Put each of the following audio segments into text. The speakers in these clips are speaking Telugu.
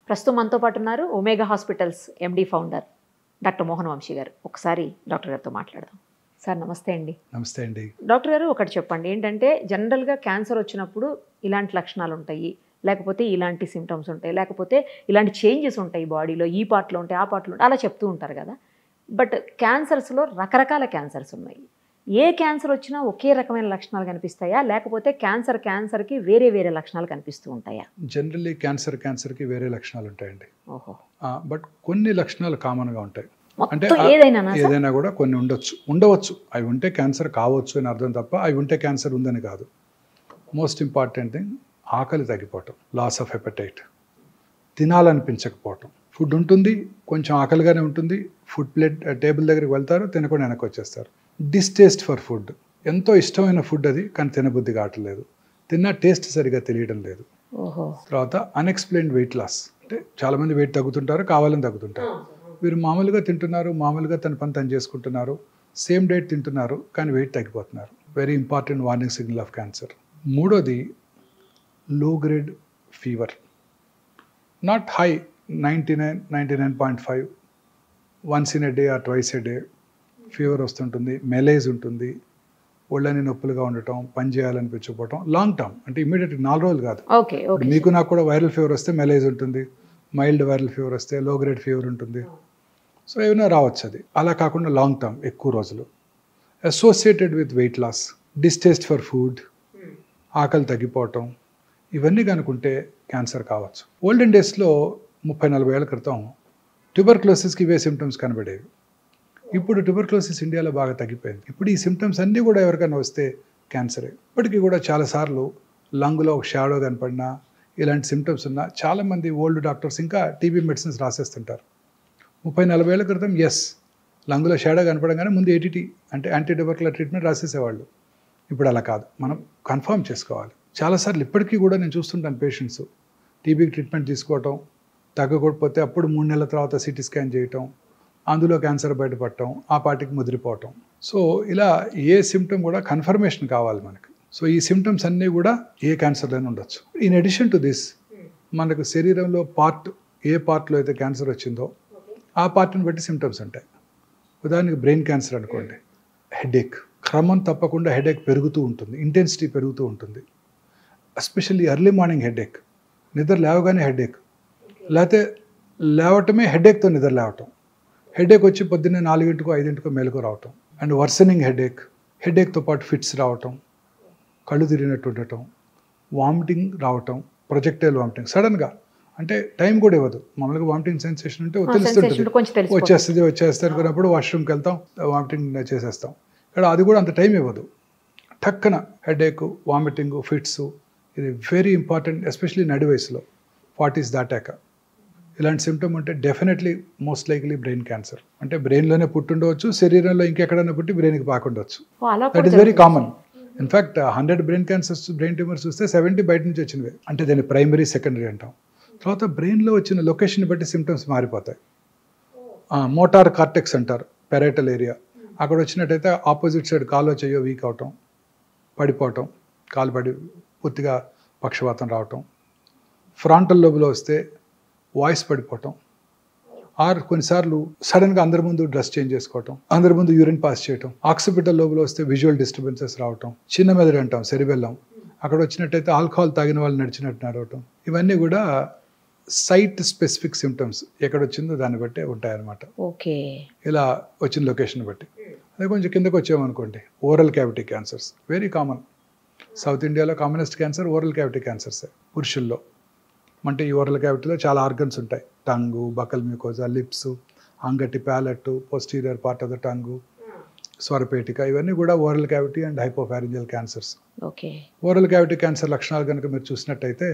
ప్రస్తుతం మనతో పాటు ఉన్నారు ఒమేగా హాస్పిటల్స్ ఎండి ఫౌండర్ డాక్టర్ మోహన్ వంశీ గారు. ఒకసారి డాక్టర్ గారితో మాట్లాడదాం. సార్ నమస్తే అండి. నమస్తే అండి. డాక్టర్ గారు ఒకటి చెప్పండి, ఏంటంటే జనరల్గా క్యాన్సర్ వచ్చినప్పుడు ఇలాంటి లక్షణాలు ఉంటాయి, లేకపోతే ఇలాంటి సిమ్టమ్స్ ఉంటాయి, లేకపోతే ఇలాంటి చేంజెస్ ఉంటాయి బాడీలో, ఈ పార్ట్లో ఉంటాయి, ఆ పార్ట్లో ఉంటాయి, అలా చెప్తూ ఉంటారు కదా. బట్ క్యాన్సర్స్లో రకరకాల క్యాన్సర్స్ ఉన్నాయి. ఏ క్యాన్సర్ వచ్చినా ఒకే రకమైన లక్షణాలు కనిపిస్తాయా, లేకపోతే క్యాన్సర్కి వేరే వేరే లక్షణాలు కనిపిస్తూ ఉంటాయా? జనరల్లీ క్యాన్సర్కి వేరే లక్షణాలు ఉంటాయండి. ఓహో. బట్ కొన్ని లక్షణాలు కామన్గా ఉంటాయి. అంటే ఏదైనా కూడా కొన్ని ఉండవచ్చు. అవి ఉంటే క్యాన్సర్ కావచ్చు అని అర్థం తప్ప అవి ఉంటే క్యాన్సర్ ఉందని కాదు. మోస్ట్ ఇంపార్టెంట్ థింగ్ ఆకలి తగ్గిపోవటం, లాస్ ఆఫ్ హెపటైట్, తినాలనిపించకపోవటం. ఫుడ్ ఉంటుంది, కొంచెం ఆకలిగానే ఉంటుంది, ఫుడ్ ప్లేట్ టేబుల్ దగ్గరికి వెళ్తారు, తినకుండా వెనక్కి వచ్చేస్తారు. డిస్టేస్ట్ ఫర్ ఫుడ్, ఎంతో ఇష్టమైన ఫుడ్ అది, కానీ తినబుద్ధి కావట్లేదు, తిన్న టేస్ట్ సరిగా తెలియడం లేదు. తర్వాత అన్ఎక్స్ప్లెయిన్డ్ వెయిట్ లాస్, అంటే చాలామంది వెయిట్ తగ్గుతుంటారు, కావాలని తగ్గుతుంటారు. వీరు మామూలుగా తింటున్నారు, మామూలుగా తన పని తను చేసుకుంటున్నారు, సేమ్ డైట్ తింటున్నారు, కానీ వెయిట్ తగ్గిపోతున్నారు. Very important warning signal of cancer. మూడోది లో grade fever, not high, 99.5, once in a day or twice a day fever వస్తుంటుంది, మెలేజ్ ఉంటుంది, ఒళ్ళని నొప్పులుగా ఉండటం, పని చేయాలనిపించకపోవటం, లాంగ్ టర్మ్, అంటే ఇమీడియట్ 4 రోజులు కాదు. మీకు నాకు కూడా వైరల్ ఫీవర్ వస్తే మెలేజ్ ఉంటుంది, మైల్డ్ వైరల్ ఫీవర్ వస్తే లో గ్రేడ్ ఫీవర్ ఉంటుంది. సో ఏమైనా రావచ్చు అది. అలా కాకుండా లాంగ్ టర్మ్, ఎక్కువ రోజులు. Associated with weight loss, distaste for food, ఆకలి తగ్గిపోవటం, ఇవన్నీ కనుకుంటే క్యాన్సర్ కావచ్చు. ఓల్డెన్ డేస్లో 30-40 ఏళ్ల క్రితం ట్యూబర్క్లోసిస్కి ఇవే సిమ్టమ్స్ కనబడేవి. ఇప్పుడు ట్యూబర్క్లోసిస్ ఇండియాలో బాగా తగ్గిపోయింది. ఇప్పుడు ఈ సిమ్టమ్స్ అన్నీ కూడా ఎవరికైనా వస్తే క్యాన్సరే. ఇప్పటికీ కూడా చాలాసార్లు లంగ్లో ఒక షాడో కనపడినా, ఇలాంటి సిమ్టమ్స్ ఉన్నా చాలామంది ఓల్డ్ డాక్టర్స్ ఇంకా టీబీ మెడిసిన్స్ రాసేస్తుంటారు. 30-40 ఏళ్ల క్రితం లంగ్లో షాడో కనపడగానే ముందు ఏటీటీ అంటే యాంటీ ట్యూబర్కులర్ ట్రీట్మెంట్ రాసేసేవాళ్ళు. ఇప్పుడు అలా కాదు, మనం కన్ఫర్మ్ చేసుకోవాలి. చాలాసార్లు ఇప్పటికీ కూడా నేను చూస్తుంటాను, పేషెంట్స్ టీబీకి ట్రీట్మెంట్ తీసుకోవటం, తగ్గకపోతే అప్పుడు 3 నెలల తర్వాత సిటీ స్కాన్ చేయటం, అందులో క్యాన్సర్ బయటపడటం, ఆ పార్టీకి ముదిరిపోవటం. సో ఇలా ఏ సిమ్టమ్ కూడా కన్ఫర్మేషన్ కావాలి మనకి. సో ఈ సిమ్టమ్స్ అన్నీ కూడా ఏ క్యాన్సర్లోనే ఉండొచ్చు. ఇన్ అడిషన్ టు దిస్, మనకు శరీరంలో ఏ పార్ట్లో అయితే క్యాన్సర్ వచ్చిందో ఆ పార్ట్ని బట్టి సిమ్టమ్స్ ఉంటాయి. ఉదాహరణకి బ్రెయిన్ క్యాన్సర్ అనుకోండి, హెడేక్, క్రమం తప్పకుండా హెడేక్ పెరుగుతూ ఉంటుంది, ఇంటెన్సిటీ పెరుగుతూ ఉంటుంది. ఎస్పెషల్లీ ఎర్లీ మార్నింగ్ హెడేక్, నిద్ర లేవగానే హెడేక్, లేకపోతే లేవటమే హెడేక్తో నిద్ర లేవటం, హెడేక్ వచ్చి పొద్దున్నే 4-5 గంటలకు మెలకు రావటం, అండ్ వర్సనింగ్ హెడేక్తో పాటు ఫిట్స్ రావటం, కళ్ళు తిరిగినట్టు ఉండటం, వామిటింగ్ రావటం, ప్రొజెక్టైల్ వామిటింగ్ సడన్గా, అంటే టైం కూడా ఇవ్వదు. మామూలుగా వామిటింగ్ సెన్సేషన్ అంటే తెలుస్తుంటుంది, వచ్చేస్తుంది అనుకున్నప్పుడు వాష్రూమ్కి వెళ్తాం, వామిటింగ్ చేసేస్తాం. ఇక్కడ అది కూడా అంత టైం ఇవ్వదు. టక్కన హెడేక్, వామిటింగ్, ఫిట్స్, ఇది వెరీ ఇంపార్టెంట్, ఎస్పెషలీ నడి వయసులో 40s దాటాక ఇలాంటి సిమ్టమ్ ఉంటే definitely most likely brain cancer. అంటే బ్రెయిన్లోనే పుట్టుండవచ్చు, శరీరంలో ఇంకెక్కడైనా పుట్టి బ్రెయిన్కి పాకుండవచ్చు. That is very common. In fact 100 brain cancers, brain tumours చూస్తే 70 బయట నుంచి వచ్చినవి. అంటే దాన్ని ప్రైమరీ, సెకండరీ అంటాం. తర్వాత బ్రెయిన్లో వచ్చిన లొకేషన్ బట్టి సిమ్టమ్స్ మారిపోతాయి. మోటార్ కార్టెక్స్ అంటారు, పెరైటల్ ఏరియా, అక్కడ వచ్చినట్టయితే ఆపోజిట్ సైడ్ కాలో చెయ్యో వీక్ అవటం, పడిపోవటం, కాలు పడి పూర్తిగా పక్షవాతం రావటం. ఫ్రాంటల్ లోబులో వస్తే వాయిస్ పడిపోవటం, ఆర్ కొన్నిసార్లు సడన్గా అందరి ముందు డ్రెస్ చేంజ్ చేసుకోవటం, అందరి ముందు యూరిన్ పాస్ చేయటం. ఆక్సిపిటల్ లోబులో వస్తే విజువల్ డిస్టర్బెన్సెస్ రావటం. చిన్న మెదడు అంటాం, సెరిబెల్లం, అక్కడ వచ్చినట్టయితే ఆల్కహాల్ తాగిన వాళ్ళు నడిచినట్టు నడవటం. ఇవన్నీ కూడా సైట్ స్పెసిఫిక్ సిమ్టమ్స్, ఎక్కడ వచ్చిందో దాన్ని బట్టే ఉంటాయన్నమాట. ఓకే, ఇలా వచ్చిన లొకేషన్ బట్టి. అదే కొంచెం కిందకు వచ్చామనుకోండి, oral cavity cancers very common. South ఇండియాలో కామనెస్ట్ క్యాన్సర్ ఓరల్ క్యావిటీ క్యాన్సర్సే పురుషుల్లో. అంటే ఈ ఓరల్ క్యావిటీలో చాలా ఆర్గన్స్ ఉంటాయి, టంగు, బకల్ మ్యూకోజా, లిప్స్, అంగటి, palate, posterior part of the tongue, స్వరపేటిక, ఇవన్నీ కూడా oral cavity and hypopharyngeal cancers. Okay. Oral cavity cancer లక్షణాలు కనుక మీరు చూసినట్టయితే,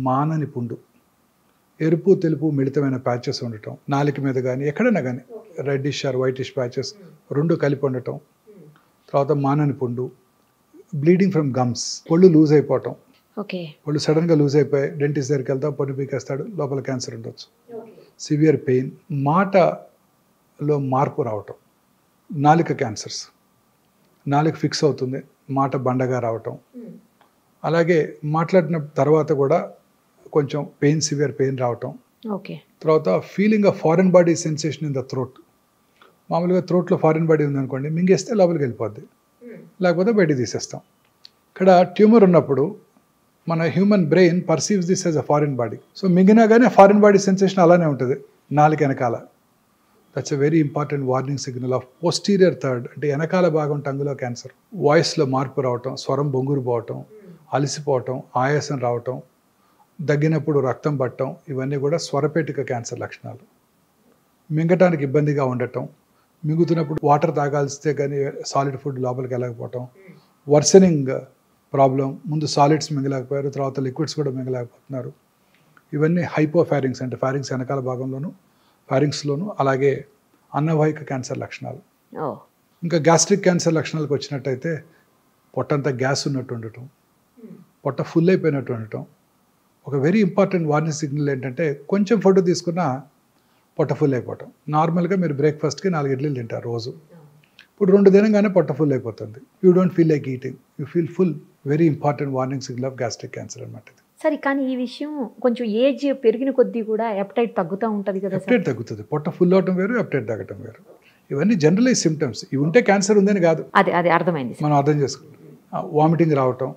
మానని పుండు, ఎరుపు తెలుపు మిళితమైన ప్యాచెస్ ఉండటం, నాలుక మీద కానీ ఎక్కడైనా కానీ రెడ్డిష్ ఆర్ వైటిష్ ప్యాచెస్ 2 కలిపి ఉండటం. తర్వాత మానని పుండు, బ్లీడింగ్ ఫ్రమ్ గమ్స్, పళ్ళు లూజ్ అయిపోవటం. పళ్ళు సడన్గా లూజ్ అయిపోయి డెంటిస్ట్ దగ్గరికి వెళ్తాం, పన్ను పీకేస్తాడు, లోపల క్యాన్సర్ ఉండొచ్చు. సివియర్ పెయిన్, మాటలో మార్పు రావటం, నాలుక క్యాన్సర్స్, నాలుక ఫిక్స్ అవుతుంది, మాట బండగా రావటం. అలాగే మాట్లాడిన తర్వాత కూడా కొంచెం సివియర్ పెయిన్ రావటం. ఓకే. తర్వాత feeling of foreign body sensation in the throat. మామూలుగా థ్రోట్లో ఫారెన్ బాడీ ఉందనుకోండి, మింగేస్తే లోపలికి వెళ్ళిపోద్ది, లేకపోతే బయటికి తీసేస్తాం. ఇక్కడ ట్యూమర్ ఉన్నప్పుడు మన human brain perceives this as a foreign body. So మింగినా కానీ ఫారిన్ బాడీ సెన్సేషన్ అలానే ఉంటుంది నాలుక వెనకాల. That's a very important warning signal of posterior third, అంటే వెనకాల భాగం టంగులో క్యాన్సర్. వాయిస్లో మార్పు రావటం, స్వరం బొంగురు పోవటం, అలసిపోవటం, ఆయాసం రావటం, దగ్గినప్పుడు రక్తం పట్టడం, ఇవన్నీ కూడా స్వరపేటిక క్యాన్సర్ లక్షణాలు. మింగటానికి ఇబ్బందిగా ఉండటం, మింగుతున్నప్పుడు వాటర్ తాగాల్సితే కానీ సాలిడ్ ఫుడ్ లోపలికి వెళ్ళకపోవటం, వర్సనింగ్ ప్రాబ్లం, ముందు సాలిడ్స్ మింగలేకపోయారు, తర్వాత లిక్విడ్స్ కూడా మింగలేకపోతున్నారు. ఇవన్నీ హైపోఫారింగ్స్, అంటే ఫారింగ్స్ వెనకాల భాగంలోను ఫారింగ్స్లోను, అలాగే అన్నవాహిక క్యాన్సర్ లక్షణాలు. ఇంకా గ్యాస్ట్రిక్ క్యాన్సర్ లక్షణాలకు వచ్చినట్టయితే పొట్టంతా గ్యాస్ ఉన్నట్టు ఉండటం, పొట్ట ఫుల్ అయిపోయినట్టు ఉండటం. ఒక వెరీ ఇంపార్టెంట్ వార్నింగ్ సిగ్నల్ ఏంటంటే కొంచెం ఫుడ్ తీసుకున్నా పొట్ట ఫుల్ అయిపోవటం. నార్మల్గా మీరు బ్రేక్ఫాస్ట్కి 4 ఇడ్లీలు తింటారు రోజు, ఇప్పుడు 2 తినగానే పొట్ట ఫుల్ అయిపోతుంది. You don't feel like eating, you feel full. Very important warning signal of gastric cancer అనమాట ఇది. సరే, కానీ ఈ విషయం కొంచెం ఏజ్ పెరిగిన కొద్దీ కూడా ఎపటైట్ తగ్గుతూ ఉంటుంది కదా? ఎపటైట్ తగ్గుతుంది, పొట్ట ఫుల్ అవటం వేరు, ఎపటైట్ తగ్గటం వేరు. ఇవన్నీ జనరలైజ్ సిమ్టమ్స్. ఇవి ఉంటే క్యాన్సర్ ఉందని కాదు, అదే అర్థమైంది. మనం అర్థం చేసుకుంటాం. వామిటింగ్ రావటం,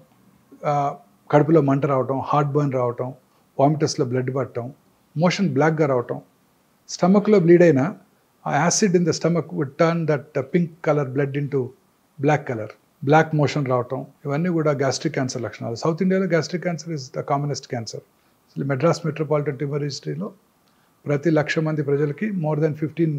కడుపులో మంట రావటం, హార్ట్ బర్న్ రావటం, వామిటస్లో బ్లడ్ పట్టడం, మోషన్ బ్లాక్గా రావటం, స్టమక్లో బ్లీడ్ అయినా ఆ acid in the stomach would turn that pink colour blood into black colour, black motion రావటం, ఇవన్నీ కూడా గ్యాస్ట్రిక్ క్యాన్సర్ లక్షణాలు. సౌత్ ఇండియాలో gastric cancer is the commonest cancer. Madras metropolitan tumour రిజిస్ట్రీలో ప్రతి 1,00,000 మంది ప్రజలకి మోర్ దెన్ 15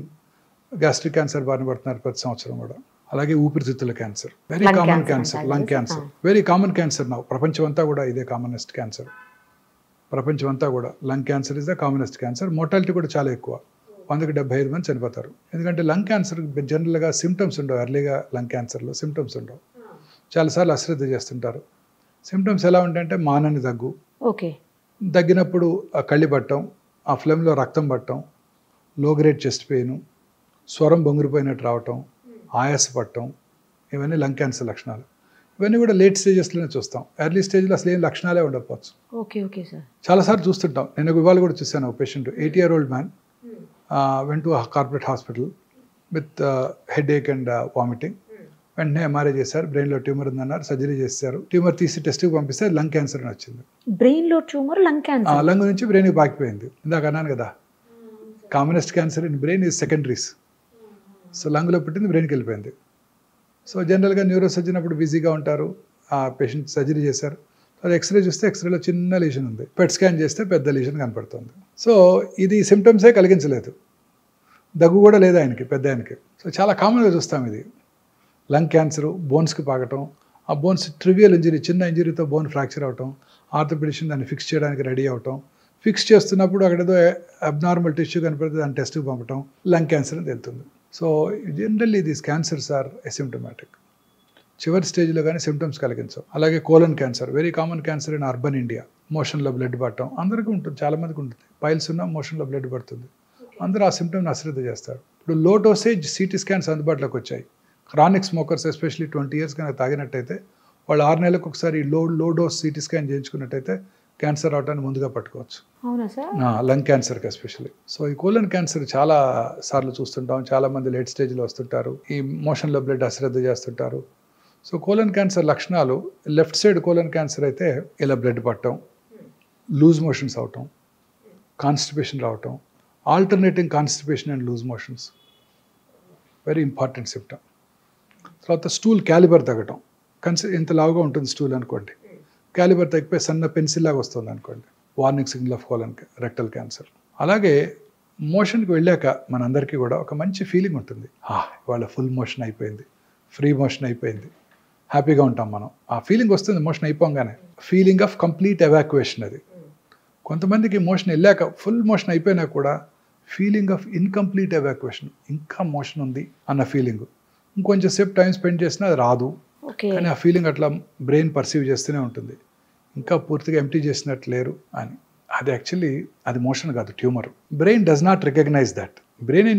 గ్యాస్ట్రిక్ క్యాన్సర్ బారిన పడుతున్నారు ప్రతి సంవత్సరం కూడా. అలాగే ఊపిరితిత్తుల cancer, very common cancer. Lung cancer very common cancer నా ప్రపంచం అంతా కూడా ఇదే కామనెస్ట్ క్యాన్సర్. ప్రపంచం అంతా కూడా lung cancer is the commonest cancer. Mortality కూడా చాలా ఎక్కువ, 100కి 75 మంది చనిపోతారు. ఎందుకంటే లంగ్ క్యాన్సర్ జనరల్గా సిమ్టమ్స్ ఉండవు. ఎర్లీగా లంగ్ క్యాన్సర్లో సిమ్టమ్స్ ఉండవు, చాలాసార్లు అశ్రద్ధ చేస్తుంటారు. సిమ్టమ్స్ ఎలా ఉంటాయంటే మానని దగ్గు, ఓకే, దగ్గినప్పుడు కళ్ళి పట్టడం, ఆ ఫ్లెమ్లో రక్తం పట్టడం, లో గ్రేడ్ చెస్ట్ పెయిన్, స్వరం బొంగిరిపోయినట్టు రావటం, ఆయాస పట్టడం, ఇవన్నీ లంగ్ క్యాన్సర్ లక్షణాలు. ఇవన్నీ కూడా లేట్ స్టేజెస్లోనే చూస్తాం. ఎర్లీ స్టేజ్లో అసలు ఏం లక్షణాలే ఉండకపోవచ్చు. ఓకే ఓకే సార్, చాలాసార్లు చూస్తుంటాం. నేను ఇవాళ కూడా చూశాను, ఒక patient 80-year-old man went to corporate hospital with headache and vomiting. వెంటనే ఎంఆర్ఐ చేశారు, బ్రెయిన్లో ట్యూమర్ ఉందన్నారు, సర్జరీ చేశారు. ట్యూమర్ తీసి టెస్ట్కి పంపిస్తే లంగ్ క్యాన్సర్ అని వచ్చింది. బ్రెయిన్లో ట్యూమర్, లంగ్ క్యాన్సర్, లంగ్ నుంచి బ్రెయిన్కి పాకిపోయింది. ఇందాక అన్నాను కదా, commonest cancer in brain is secondaries. So లంగ్లో పుట్టింది బ్రెయిన్కి వెళ్ళిపోయింది. సో జనరల్గా న్యూరో సర్జన్ అప్పుడు బిజీగా ఉంటారు, ఆ పేషెంట్ సర్జరీ చేశారు. అది ఎక్స్రే చూస్తే ఎక్స్రేలో చిన్న లీషన్ ఉంది, పెట్ స్కాన్ చేస్తే పెద్ద లీషన్ కనపడుతుంది. సో ఇది సిమ్టమ్సే కలిగించలేదు, దగ్గు కూడా లేదు ఆయనకి, పెద్ద ఆయనకి. సో చాలా కామన్గా చూస్తాం ఇది. లంగ్ క్యాన్సరు, బోన్స్కి పాకటం, ఆ బోన్స్ ట్రివియల్ ఇంజరీ, చిన్న ఇంజరీతో బోన్ ఫ్రాక్చర్ అవటం, ఆర్థోపెడిషన్ దాన్ని ఫిక్స్ చేయడానికి రెడీ అవటం, ఫిక్స్ చేస్తున్నప్పుడు అక్కడేదో అబ్నార్మల్ టిష్యూ కనపడితే దాన్ని టెస్ట్కి పంపటం, లంగ్ క్యాన్సర్ అని తెలుస్తుంది. So generally these cancers are asymptomatic. చివరి స్టేజ్లో కానీ సిమ్టమ్స్ కలిగించవు. అలాగే colon cancer, very common cancer in urban India. మోషన్లో బ్లడ్ పట్టడం అందరికీ ఉంటుంది, చాలామందికి ఉంటుంది. పైల్స్ ఉన్నా మోషన్లో బ్లడ్ పడుతుంది, అందరూ ఆ సిమ్టమ్ని అశ్రద్ధ చేస్తారు. ఇప్పుడు లో డోసేజ్ సిటీ స్కాన్స్ అందుబాటులోకి వచ్చాయి. క్రానిక్ స్మోకర్స్ ఎస్పెషల్లీ 20 years కనుక తాగినట్టయితే వాళ్ళు 6 నెలలకు ఒకసారి లో డోస్ సిటీ స్కాన్ చేయించుకున్నట్టయితే క్యాన్సర్ రావడానికి ముందుగా పట్టుకోవచ్చు. అవునా సార్? లంగ్ క్యాన్సర్కి ఎస్పెషల్లీ. సో ఈ కోలన్ క్యాన్సర్ చాలా సార్లు చూస్తుంటాం, చాలామంది లేట్ స్టేజ్లో వస్తుంటారు, ఈ మోషన్లో బ్లడ్ అశ్రద్ధ చేస్తుంటారు. సో కోలన్ క్యాన్సర్ లక్షణాలు, లెఫ్ట్ సైడ్ కోలన్ క్యాన్సర్ అయితే ఇలా బ్లడ్ పట్టడం, లూజ్ మోషన్స్ అవటం, కాన్స్టిపేషన్ రావటం, alternating constipation and loose motions, very important symptom. తర్వాత స్టూల్ క్యాలిబర్ తగ్గటం, ఇంత లావుగా ఉంటుంది స్టూల్ అనుకోండి, క్యాలిబర్ తగ్గిపోయి సన్న పెన్సిల్ లాగా వస్తుంది అనుకోండి, warning signal of colon rectal cancer. అలాగే మోషన్కి వెళ్ళాక మనందరికీ కూడా ఒక మంచి ఫీలింగ్ ఉంటుంది, ఇవాళ ఫుల్ మోషన్ అయిపోయింది, ఫ్రీ మోషన్ అయిపోయింది, హ్యాపీగా ఉంటాం మనం. ఆ ఫీలింగ్ వస్తుంది మోషన్ అయిపోగానే, ఫీలింగ్ ఆఫ్ కంప్లీట్ ఎవాక్యుయేషన్. అది కొంతమందికి మోషన్ వెళ్ళాక ఫుల్ మోషన్ అయిపోయినా కూడా ఫీలింగ్ ఆఫ్ ఇన్కంప్లీట్ ఎవాక్యుయేషన్, ఇంకా మోషన్ ఉంది అన్న ఫీలింగ్. ఇంకొంచెం సేపు టైం స్పెండ్ చేసినా అది రాదు, కానీ ఆ ఫీలింగ్ అట్లా బ్రెయిన్ పర్సీవ్ చేస్తూనే ఉంటుంది, ఇంకా పూర్తిగా ఎంప్టీ చేసినట్టు లేరు అని. అది యాక్చువల్లీ అది మోషన్ కాదు, tumour. Brain does not recognize that. Brain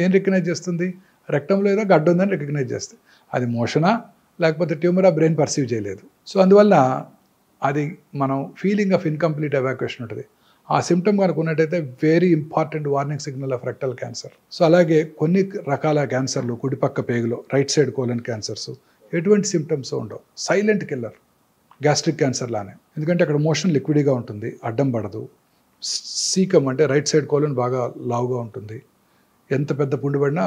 ఏం రికగ్నైజ్ చేస్తుంది? రెక్టంలో ఏదో గడ్డ ఉందని రికగ్నైజ్ చేస్తుంది. అది మోషనా లేకపోతే ట్యూమరా బ్రెయిన్ పర్సీవ్ చేయలేదు. సో అందువల్ల అది మనం ఫీలింగ్ ఆఫ్ ఇన్కంప్లీట్ ఎవాక్యుయేషన్ ఉంటుంది. ఆ సిమ్టమ్ కనుక ఉన్నట్టయితే very important warning signal of rectal cancer. So అలాగే కొన్ని రకాల క్యాన్సర్లు కుడిపక్క పేగులో రైట్ సైడ్ కోలన్ క్యాన్సర్స్ ఎటువంటి సిమ్టమ్స్ ఉండవు, సైలెంట్ కిల్లర్. గ్యాస్ట్రిక్ క్యాన్సర్ లానే, ఎందుకంటే అక్కడ మోషన్ లిక్విడ్గా ఉంటుంది, అడ్డం పడదు. సీకమ్ అంటే రైట్ సైడ్ కోలన్ బాగా లావుగా ఉంటుంది, ఎంత పెద్ద పుండు పడినా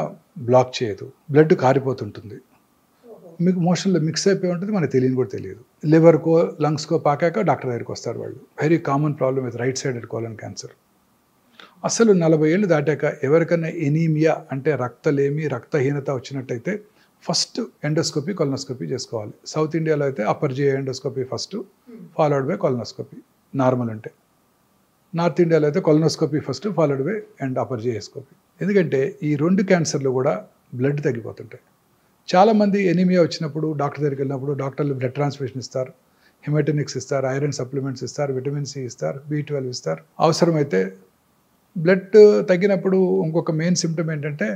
బ్లాక్ చేయదు, బ్లడ్ కారిపోతుంటుంది, మీకు మోషన్లో మిక్స్ అయిపోయి ఉంటుంది, మనకు తెలియని కూడా తెలియదు. లివర్కో లంగ్స్కో పాకాక డాక్టర్ దగ్గరికి వస్తారు వాళ్ళు. Very common problem with right sided colon cancer. అసలు 40 ఏళ్ళు దాటాక ఎవరికైనా ఎనీమియా అంటే రక్తలేమి రక్తహీనత వచ్చినట్టయితే ఫస్ట్ ఎండోస్కోపీ కొలనోస్కోపీ చేసుకోవాలి. సౌత్ ఇండియాలో అయితే upper GI endoscopy first, followed by colonoscopy normal ఉంటే. నార్త్ ఇండియాలో అయితే colonoscopy first, followed by and upper GI scopy. ఎందుకంటే ఈ 2 క్యాన్సర్లు కూడా బ్లడ్ తగ్గిపోతుంటాయి. చాలామంది ఎనీమియా వచ్చినప్పుడు డాక్టర్ దగ్గరికి వెళ్ళినప్పుడు డాక్టర్లు బ్లడ్ ట్రాన్స్ఫ్యూషన్ ఇస్తారు, హిమాటోనిక్స్ ఇస్తారు, ఐరన్ సప్లిమెంట్స్ ఇస్తారు, విటమిన్ సి ఇస్తారు, B12 ఇస్తారు. అవసరమైతే బ్లడ్ తగ్గినప్పుడు ఇంకొక మెయిన్ సిమ్టమ్ ఏంటంటే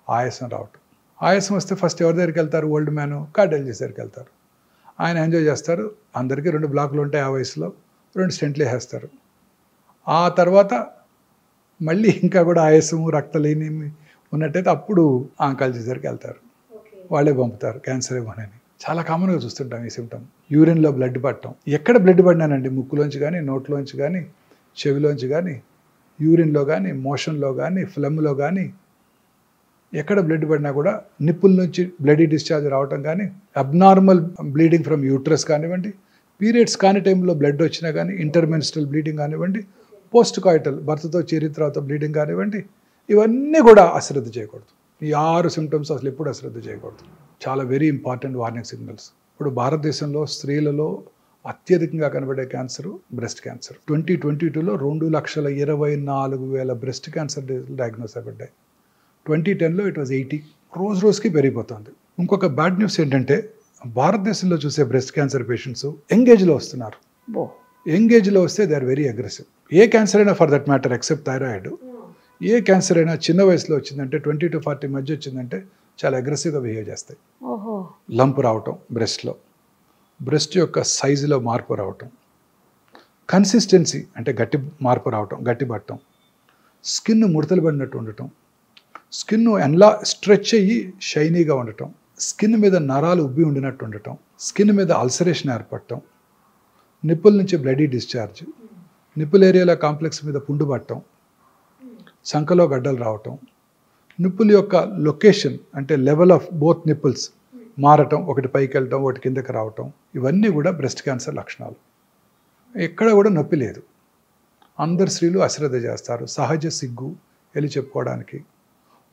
ఆయాసం రావటం. ఆయాసం వస్తే ఫస్ట్ ఎవరి దగ్గరికి వెళ్తారు? ఓల్డ్ మ్యాన్, కార్డియాలజిస్ట్ దగ్గరికి వెళ్తారు. ఆయన ఎంజాయ్ చేస్తారు, అందరికీ 2 బ్లాకులు ఉంటాయి ఆ వయసులో, 2 స్టెంట్లు వేసేస్తారు. ఆ తర్వాత మళ్ళీ ఇంకా కూడా ఆయాసము రక్తలేని ఉన్నట్టయితే అప్పుడు ఆంకాలజిస్ట్ దగ్గరికి వెళ్తారు, వాళ్ళే పంపుతారు క్యాన్సర్ ఏమోనని. చాలా కామన్గా చూస్తుంటాం ఈ సిమ్టమ్. యూరిన్లో బ్లడ్ పట్టడం. ఎక్కడ బ్లడ్ పడినానండి, ముక్కులోంచి కానీ, నోట్లోంచి కానీ, చెవిలోంచి కానీ, యూరిన్లో కానీ, మోషన్లో కానీ, ఫ్లమ్లో కానీ, ఎక్కడ బ్లడ్ పడినా కూడా నిప్పుల నుంచి బ్లడీ డిశ్చార్జ్ రావటం కానీ, అబ్నార్మల్ బ్లీడింగ్ ఫ్రమ్ యూట్రస్ కానివ్వండి, పీరియడ్స్ కాని టైంలో బ్లడ్ వచ్చినా కానీ, ఇంటర్మెన్స్ట్రల్ బ్లీడింగ్ కానివ్వండి, పోస్ట్ కాయిటల్ భర్తతో చేరిన తర్వాత బ్లీడింగ్ కానివ్వండి, ఇవన్నీ కూడా అశ్రద్ధ చేయకూడదు. ఈ 6 సిమ్టమ్స్ అసలు ఎప్పుడు అశ్రద్ధ చేయకూడదు. చాలా వెరీ ఇంపార్టెంట్ వార్నింగ్ సిగ్నల్స్. ఇప్పుడు భారతదేశంలో స్త్రీలలో అత్యధికంగా కనబడే క్యాన్సర్ బ్రెస్ట్ క్యాన్సర్. 2022లో 2,24,000 బ్రెస్ట్ క్యాన్సర్ డయాగ్నోస్ అయ్యాయి. 2010లో ఇట్ వాజ్ 80. రోజుకి పెరిగిపోతుంది. ఇంకొక బ్యాడ్ న్యూస్ ఏంటంటే భారతదేశంలో చూసే బ్రెస్ట్ క్యాన్సర్ పేషెంట్స్ యంగేజ్లో వస్తున్నారు. యంగేజ్లో వస్తే దే ఆర్ వెరీ అగ్రెసివ్. ఏ క్యాన్సర్ అయినా for that matter except thyroid, ఏ క్యాన్సర్ అయినా చిన్న వయసులో వచ్చిందంటే 20 to 40 మధ్య వచ్చిందంటే చాలా అగ్రెసివ్గా బిహేవ్ చేస్తాయి. లంప్ రావటం బ్రెస్ట్లో, బ్రెస్ట్ యొక్క సైజులో మార్పు రావటం, కన్సిస్టెన్సీ అంటే గట్టి మార్పు రావటం, గట్టి పట్టడం, స్కిన్ ముడతలు పడినట్టు ఉండటం, స్కిన్ ఎలా స్ట్రెచ్ అయ్యి షైనీగా ఉండటం, స్కిన్ మీద నరాలు ఉబ్బి ఉండినట్టు ఉండటం, స్కిన్ మీద అల్సరేషన్ ఏర్పడటం, నిప్పుల నుంచి బ్లడీ డిశ్చార్జ్, నిప్పుల్ ఏరియాలో కాంప్లెక్స్ మీద పుండు పట్టడం, సంకలో గడ్డలు రావటం, నిప్పుల యొక్క లొకేషన్ అంటే లెవెల్ ఆఫ్ బోత్ నిప్పుల్స్ మారటం, ఒకటి పైకి వెళ్ళటం ఒకటి కిందకి రావటం, ఇవన్నీ కూడా బ్రెస్ట్ క్యాన్సర్ లక్షణాలు. ఎక్కడ కూడా నొప్పి లేదు. అందరు స్త్రీలు అశ్రద్ధ చేస్తారు, సహజ సిగ్గు వెళ్ళి చెప్పుకోవడానికి.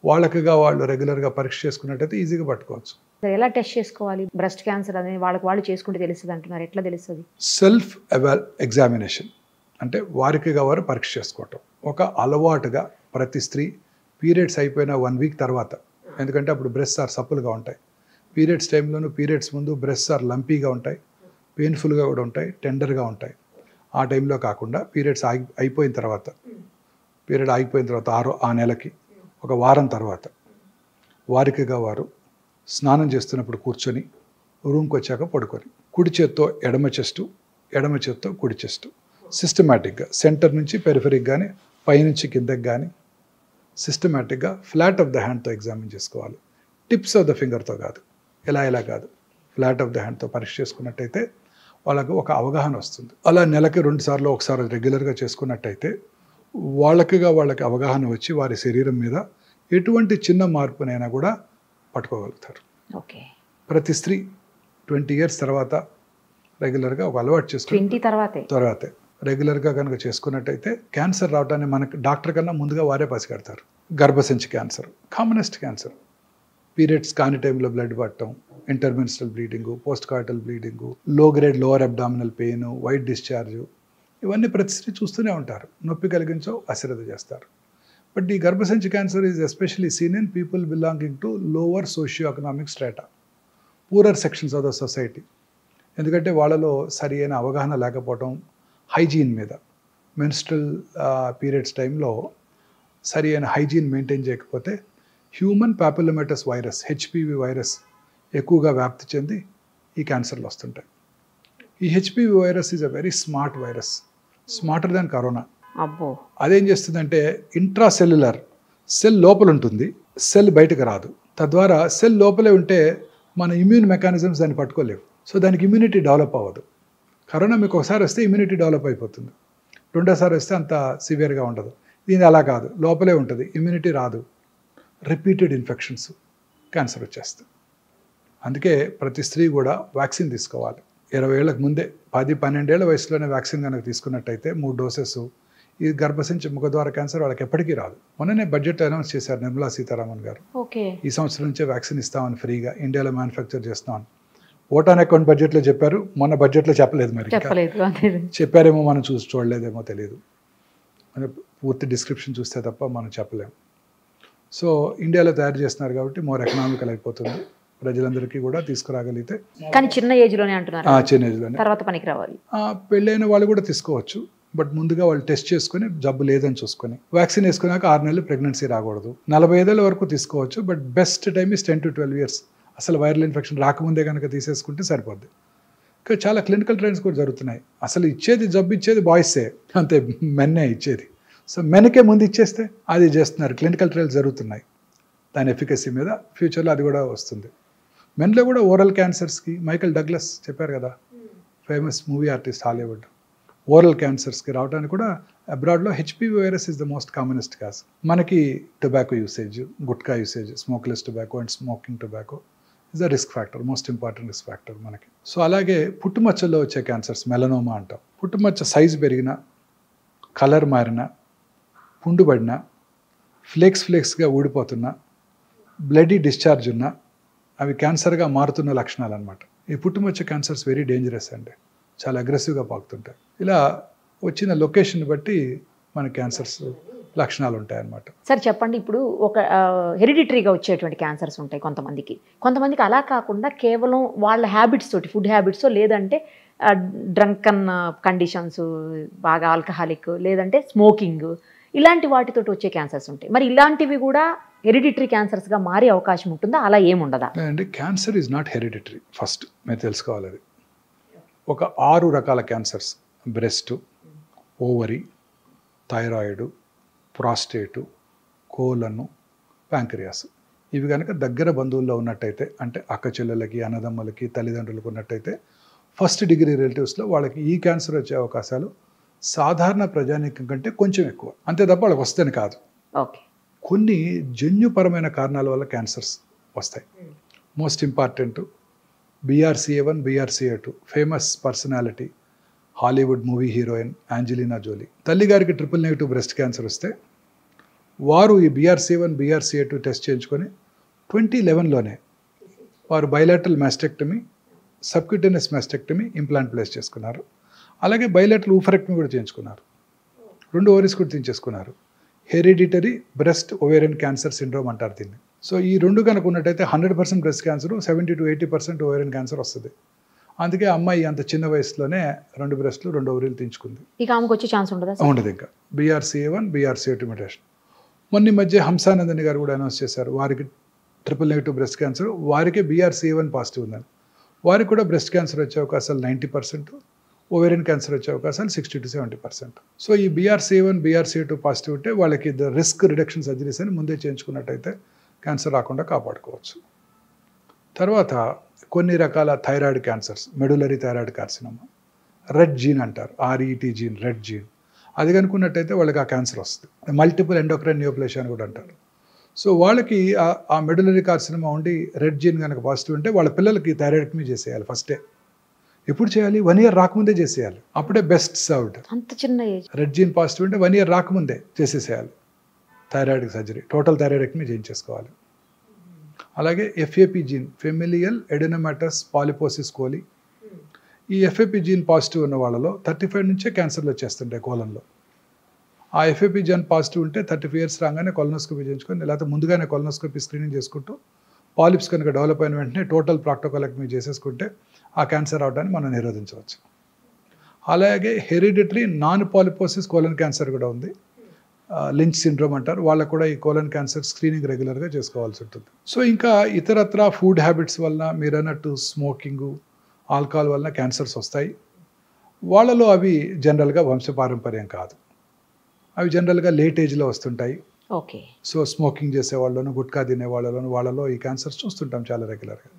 వాళ్ళకిగా వాళ్ళు రెగ్యులర్గా పరీక్ష చేసుకున్నట్టయితే ఈజీగా పట్టుకోవచ్చు. ఎలా టెస్ట్ చేసుకోవాలి బ్రెస్ట్ క్యాన్సర్ అనేది? వాళ్ళు చేసుకుంటే తెలుస్తుంది అంటున్నారు, ఎట్లా తెలుస్తుంది? సెల్ఫ్ ఎగ్జామినేషన్ అంటే వారికిగా వారు పరీక్ష చేసుకోవటం ఒక అలవాటుగా ప్రతి స్త్రీ పీరియడ్స్ అయిపోయిన 1 వీక్ తర్వాత, ఎందుకంటే అప్పుడు బ్రెస్ట్ ఆర్ సప్పులుగా ఉంటాయి. పీరియడ్స్ టైంలోనూ పీరియడ్స్ ముందు బ్రెస్ట్ ఆర్ లంపీగా ఉంటాయి, పెయిన్ఫుల్గా కూడా ఉంటాయి, టెండర్గా ఉంటాయి. ఆ టైంలో కాకుండా పీరియడ్స్ అయిపోయిన తర్వాత, పీరియడ్ ఆగిపోయిన తర్వాత ఆ నెలకి 1 వారం తర్వాత వారికిగా వారు స్నానం చేస్తున్నప్పుడు కూర్చొని రూమ్కి వచ్చాక పడుకొని కుడి చేత్తో ఎడమ చెస్టు, ఎడమ చేత్తో కుడి చెస్టు సిస్టమేటిక్గా సెంటర్ నుంచి పెరిఫెరిక్ కానీ పైనుంచి కిందకి కానీ సిస్టమేటిక్గా ఫ్లాట్ ఆఫ్ ద హ్యాండ్తో ఎగ్జామిన్ చేసుకోవాలి. టిప్స్ ఆఫ్ ద ఫింగర్తో కాదు, ఎలా కాదు, ఫ్లాట్ ఆఫ్ ద హ్యాండ్తో పరీక్ష చేసుకున్నట్టయితే వాళ్ళకు ఒక అవగాహన వస్తుంది. అలా నెలకి 2 సార్లు ఒకసారి రెగ్యులర్గా చేసుకున్నట్టయితే వాళ్ళకి అవగాహన వచ్చి వారి శరీరం మీద ఎటువంటి చిన్న మార్పునైనా కూడా పట్టుకోగలుగుతారు. ఓకే. ప్రతి స్త్రీ 20 years తర్వాత రెగ్యులర్గా ఒక అలవాటు చేసుకుని తర్వాతే రెగ్యులర్గా కనుక చేసుకున్నట్టయితే క్యాన్సర్ రావడాన్ని మనకు డాక్టర్ కన్నా ముందుగా వారే పసిగడతారు. గర్భసంచి క్యాన్సర్ కామనెస్ట్ క్యాన్సర్. పీరియడ్స్ కాని టైంలో బ్లడ్ పట్టడం, intermenstrual bleeding, post coital bleeding, low grade lower abdominal pain, white discharge, ఇవన్నీ ప్రతి స్త్రీ చూస్తూనే ఉంటారు. నొప్పి కలిగించో అశ్రద్ధ చేస్తారు. బట్ ఈ గర్భసంచి cancer is especially seen in people belonging to lower socio economic strata, poorer sections of the society. ఎందుకంటే వాళ్ళలో సరి అయిన అవగాహన లేకపోవడం, హైజీన్ మీద, మెన్స్ట్రల్ పీరియడ్స్ టైంలో సరి అయిన హైజీన్ మెయింటైన్ చేయకపోతే హ్యూమన్ పాపులోమేటస్ వైరస్ HPV వైరస్ ఎక్కువగా వ్యాప్తి చెంది ఈ క్యాన్సర్లు వస్తుంటాయి. ఈ HPV virus is a very smart virus, smarter than corona. అబ్బో. అదేం చేస్తుందంటే ఇంట్రాసెల్యులర్ సెల్ లోపల ఉంటుంది, సెల్ బయటకు రాదు. తద్వారా సెల్ లోపలే ఉంటే మన ఇమ్యూన్ మెకానిజమ్స్ దాన్ని పట్టుకోలేవు. సో దానికి ఇమ్యూనిటీ డెవలప్ అవ్వదు. కరోనా మీకు ఒకసారి వస్తే ఇమ్యూనిటీ డెవలప్ అయిపోతుంది, రెండోసారి వస్తే అంత సివియర్గా ఉండదు. దీని అలా కాదు, లోపలే ఉంటుంది, ఇమ్యూనిటీ రాదు, రిపీటెడ్ ఇన్ఫెక్షన్స్, క్యాన్సర్ వచ్చేస్తుంది. అందుకే ప్రతి స్త్రీ కూడా వ్యాక్సిన్ తీసుకోవాలి. 20 ఏళ్ళకు ముందే 10-12 ఏళ్ల వయసులోనే వ్యాక్సిన్ కనుక తీసుకున్నట్టయితే 3 డోసెస్ ఈ గర్భసంచి ముఖద్వార క్యాన్సర్ వాళ్ళకి ఎప్పటికీ రాదు. మొన్ననే బడ్జెట్ అనౌన్స్ చేశారు నిర్మలా సీతారామన్ గారు. ఈ సంవత్సరం నుంచే వ్యాక్సిన్ ఇస్తామని ఫ్రీగా ఇండియాలో మ్యానుఫ్యాక్చర్ చేస్తామని ఓటాన్ అకౌంట్ బడ్జెట్లో చెప్పారు, మొన్న బడ్జెట్లో చెప్పలేదు. మరి చెప్పారేమో మనం చూడలేదేమో తెలియదు, పూర్తి డిస్క్రిప్షన్ చూస్తే తప్ప మనం చెప్పలేము. సో ఇండియాలో తయారు చేస్తున్నారు కాబట్టి మోర్ ఎకనామికల్ అయిపోతుంది, ప్రజలందరికీ కూడా తీసుకురాగలిగితే. కానీ చిన్న ఏజ్లోనే అంటున్నారు, చిన్న ఏజ్లోనే, తర్వాత పనికి రావాలి. పెళ్ళైన వాళ్ళు కూడా తీసుకోవచ్చు, బట్ ముందుగా వాళ్ళు టెస్ట్ చేసుకుని జబ్బు లేదని చూసుకొని వ్యాక్సిన్ వేసుకున్నాక 6 నెలలు ప్రెగ్నెన్సీ రాకూడదు. 45 ఏళ్ళ వరకు తీసుకోవచ్చు, but best time is 10 to 12 years. అసలు వైరల్ ఇన్ఫెక్షన్ రాకముందే కనుక తీసేసుకుంటే సరిపోద్ది. ఇంకా చాలా క్లినికల్ ట్రయల్స్ కూడా జరుగుతున్నాయి. అసలు జబ్బు ఇచ్చేది బాయ్సే, అంతే, మెన్నే ఇచ్చేది. సో మెన్కే ముందు ఇచ్చేస్తే అది చేస్తున్నారు. క్లినికల్ ట్రయల్స్ జరుగుతున్నాయి దాని ఎఫికసీ మీద. ఫ్యూచర్లో అది కూడా వస్తుంది. మెన్లో కూడా ఓరల్ క్యాన్సర్స్కి మైకల్ డగ్లస్ చెప్పారు కదా, famous movie artist, Hollywood, oral క్యాన్సర్స్కి రావడానికి కూడా అబ్రాడ్లో HPV virus is the most commonest cause. మనకి tobacco usage, gutka usage, smokeless tobacco and smoking tobacco is the risk factor, most important risk factor మనకి. సో అలాగే పుట్టుమచ్చల్లో వచ్చే క్యాన్సర్స్, మెలనోమా అంటాం. పుట్టుమచ్చ సైజు పెరిగిన, కలర్ మారిన, పుండుబడిన, ఫ్లేక్స్గా ఊడిపోతున్న, బ్లడీ డిశ్చార్జ్ ఉన్న, అవి క్యాన్సర్గా మారుతున్న లక్షణాలు అనమాట. ఈ పుట్టుమచ్చ క్యాన్సర్స్ వెరీ డేంజరస్ అండి, చాలా అగ్రెసివ్గా పాకుతుంటాయి. ఇలా వచ్చిన లొకేషన్ బట్టి మన క్యాన్సర్స్ లక్షణాలు ఉంటాయి అన్నమాట. సార్ చెప్పండి, ఇప్పుడు ఒక హెరిడిటరీగా వచ్చేటువంటి క్యాన్సర్స్ ఉంటాయి కొంతమందికి అలా కాకుండా కేవలం వాళ్ళ హ్యాబిట్స్ తోటి, ఫుడ్ హ్యాబిట్స్, లేదంటే డ్రంకన్ కండిషన్స్, బాగా ఆల్కహాలిక్, లేదంటే స్మోకింగ్, ఇలాంటి వాటితో వచ్చే క్యాన్సర్స్ ఉంటాయి. మరి ఇలాంటివి కూడా హెరిడిటరీ క్యాన్సర్స్గా మారే అవకాశం ఉంటుందా? అలా ఏముండదా? అంటే cancer is not hereditary, first మీరు తెలుసుకోవాలి. అది ఒక 6 రకాల క్యాన్సర్స్: బ్రెస్ట్, ఓవరీ, థైరాయిడ్, ప్రాస్టేటు, కోలను, ప్యాంక్రియాస్. ఇవి కనుక దగ్గర బంధువుల్లో ఉన్నట్టయితే, అంటే అక్క చెల్లెలకి, అన్నదమ్ములకి, తల్లిదండ్రులకు ఉన్నట్టయితే, ఫస్ట్ డిగ్రీ రిలేటివ్స్లో వాళ్ళకి ఈ క్యాన్సర్ వచ్చే అవకాశాలు సాధారణ ప్రజానీకం కంటే కొంచెం ఎక్కువ. అంతే తప్ప వాళ్ళకి వస్తేనే కాదు, కొన్ని జన్యుపరమైన కారణాల వల్ల క్యాన్సర్స్ వస్తాయి. Most important BRCA1, BRCA2, famous personality, Hollywood movie heroine Angelina Jolie. తల్లిగారికి ట్రిపుల్-నెగటివ్ బ్రెస్ట్ క్యాన్సర్ వస్తే వారు ఈ BRCA1, BRCA2 టెస్ట్ చేయించుకొని 2011లోనే వారు bilateral mastectomy, subcutaneous mastectomy, implant place చేసుకున్నారు. అలాగే బైలాటరల్ ఊఫరెక్టమీ కూడా చేయించుకున్నారు. 2 ఓవరీస్ కూడా తీయించేసుకున్నారు. Hereditary breast ovarian cancer syndrome అంటారు దీన్ని. సో ఈ 2 కనుక ఉన్నట్టయితే 100% breast cancer, 70 to 80% ovarian cancer వస్తుంది. అందుకే అమ్మాయి అంత చిన్న వయసులోనే 2 బ్రెస్ట్లు, 2 ఓవరీలు తీయించుకుంది. ఇక ఆమెకు వచ్చే ఛాన్స్ ఉండదు. ఇంకా BRCA1, BRCA2 మ్యుటేషన్. మొన్న మధ్య హంసానందని గారు కూడా అనౌన్స్ చేశారు, వారికి ట్రిపుల్-నెగటివ్ బ్రెస్ట్ క్యాన్సర్, వారికే BRCA1 పాజిటివ్ ఉందని. వారికి కూడా బ్రెస్ట్ క్యాన్సర్ వచ్చే అవకాశాలు 90%, ఓవేరియన్ క్యాన్సర్ వచ్చే అవకాశాలు 60 to 70%. సో ఈ BRCA1, BRCA2 పాజిటివ్ ఉంటే వాళ్ళకి రిస్క్ రిడక్షన్ సర్జరీస్ అని ముందే చేయించుకున్నట్టయితే క్యాన్సర్ రాకుండా కాపాడుకోవచ్చు. తర్వాత కొన్ని రకాల thyroid cancers, medullary thyroid carcinoma, red gene అంటారు, RET జీన్, రెడ్ జీన్, అది కనుక్కున్నట్టయితే వాళ్ళకి ఆ క్యాన్సర్ వస్తుంది. మల్టిపుల్ ఎండోక్రైన్ నియోప్లేషియా అని కూడా అంటారు. సో వాళ్ళకి ఆ మెడులరీ కార్సినోమా ఉండి రెడ్ జీన్ కనుక పాజిటివ్ ఉంటే వాళ్ళ పిల్లలకి థైరాయిడెక్టమీ చేసేయాలి ఫస్టే. ఎప్పుడు చేయాలి? 1 year రాకముందే చేసేయాలి, అప్పుడే బెస్ట్ సర్వ్డ్. అంత చిన్న ఏజ్. రెడ్ జీన్ పాజిటివ్ ఉంటే 1 year రాకముందే చేసేసేయాలి థైరాయిడ్ సర్జరీ, టోటల్ థైరాయిడెక్టమీ చేయించేసుకోవాలి. అలాగే FAP gene, familial adenomatous polyposis coli, ఈ FAP జీన్ పాజిటివ్ ఉన్న వాళ్ళలో 35 నుంచే క్యాన్సర్లు వచ్చేస్తుంటాయి కోలంలో. ఆ FAP జీన్ పాజిటివ్ ఉంటే 35 years రాగానే కొలనోస్కోపీ చేయించుకొని, లేకపోతే ముందుగానే కొలనోస్కోపీ స్క్రీనింగ్ చేసుకుంటూ పాలిప్స్ కనుక డెవలప్ అయిన వెంటనే టోటల్ ప్రాక్టోకోలెక్టమీ చేసేసుకుంటే ఆ క్యాన్సర్ అవడాన్ని మనం నిరోధించవచ్చు. అలాగే hereditary non polyposis colon cancer కూడా ఉంది, లించ్ సిండ్రోమ్ అంటారు. వాళ్ళకు కూడా ఈ కోలన్ క్యాన్సర్ స్క్రీనింగ్ రెగ్యులర్గా చేసుకోవాల్సి ఉంటుంది. సో ఇంకా ఇతరత్ర ఫుడ్ హ్యాబిట్స్ వలన, మీరు అన్నట్టు స్మోకింగు, ఆల్కహాల్ వలన క్యాన్సర్స్ వస్తాయి. వాళ్ళలో అవి జనరల్గా వంశపారంపర్యం కాదు, అవి జనరల్గా లేట్ ఏజ్లో వస్తుంటాయి. ఓకే. సో స్మోకింగ్ చేసే వాళ్ళను, గుట్కా తినే వాళ్ళలో ఈ క్యాన్సర్స్ చూస్తుంటాం చాలా రెగ్యులర్గా.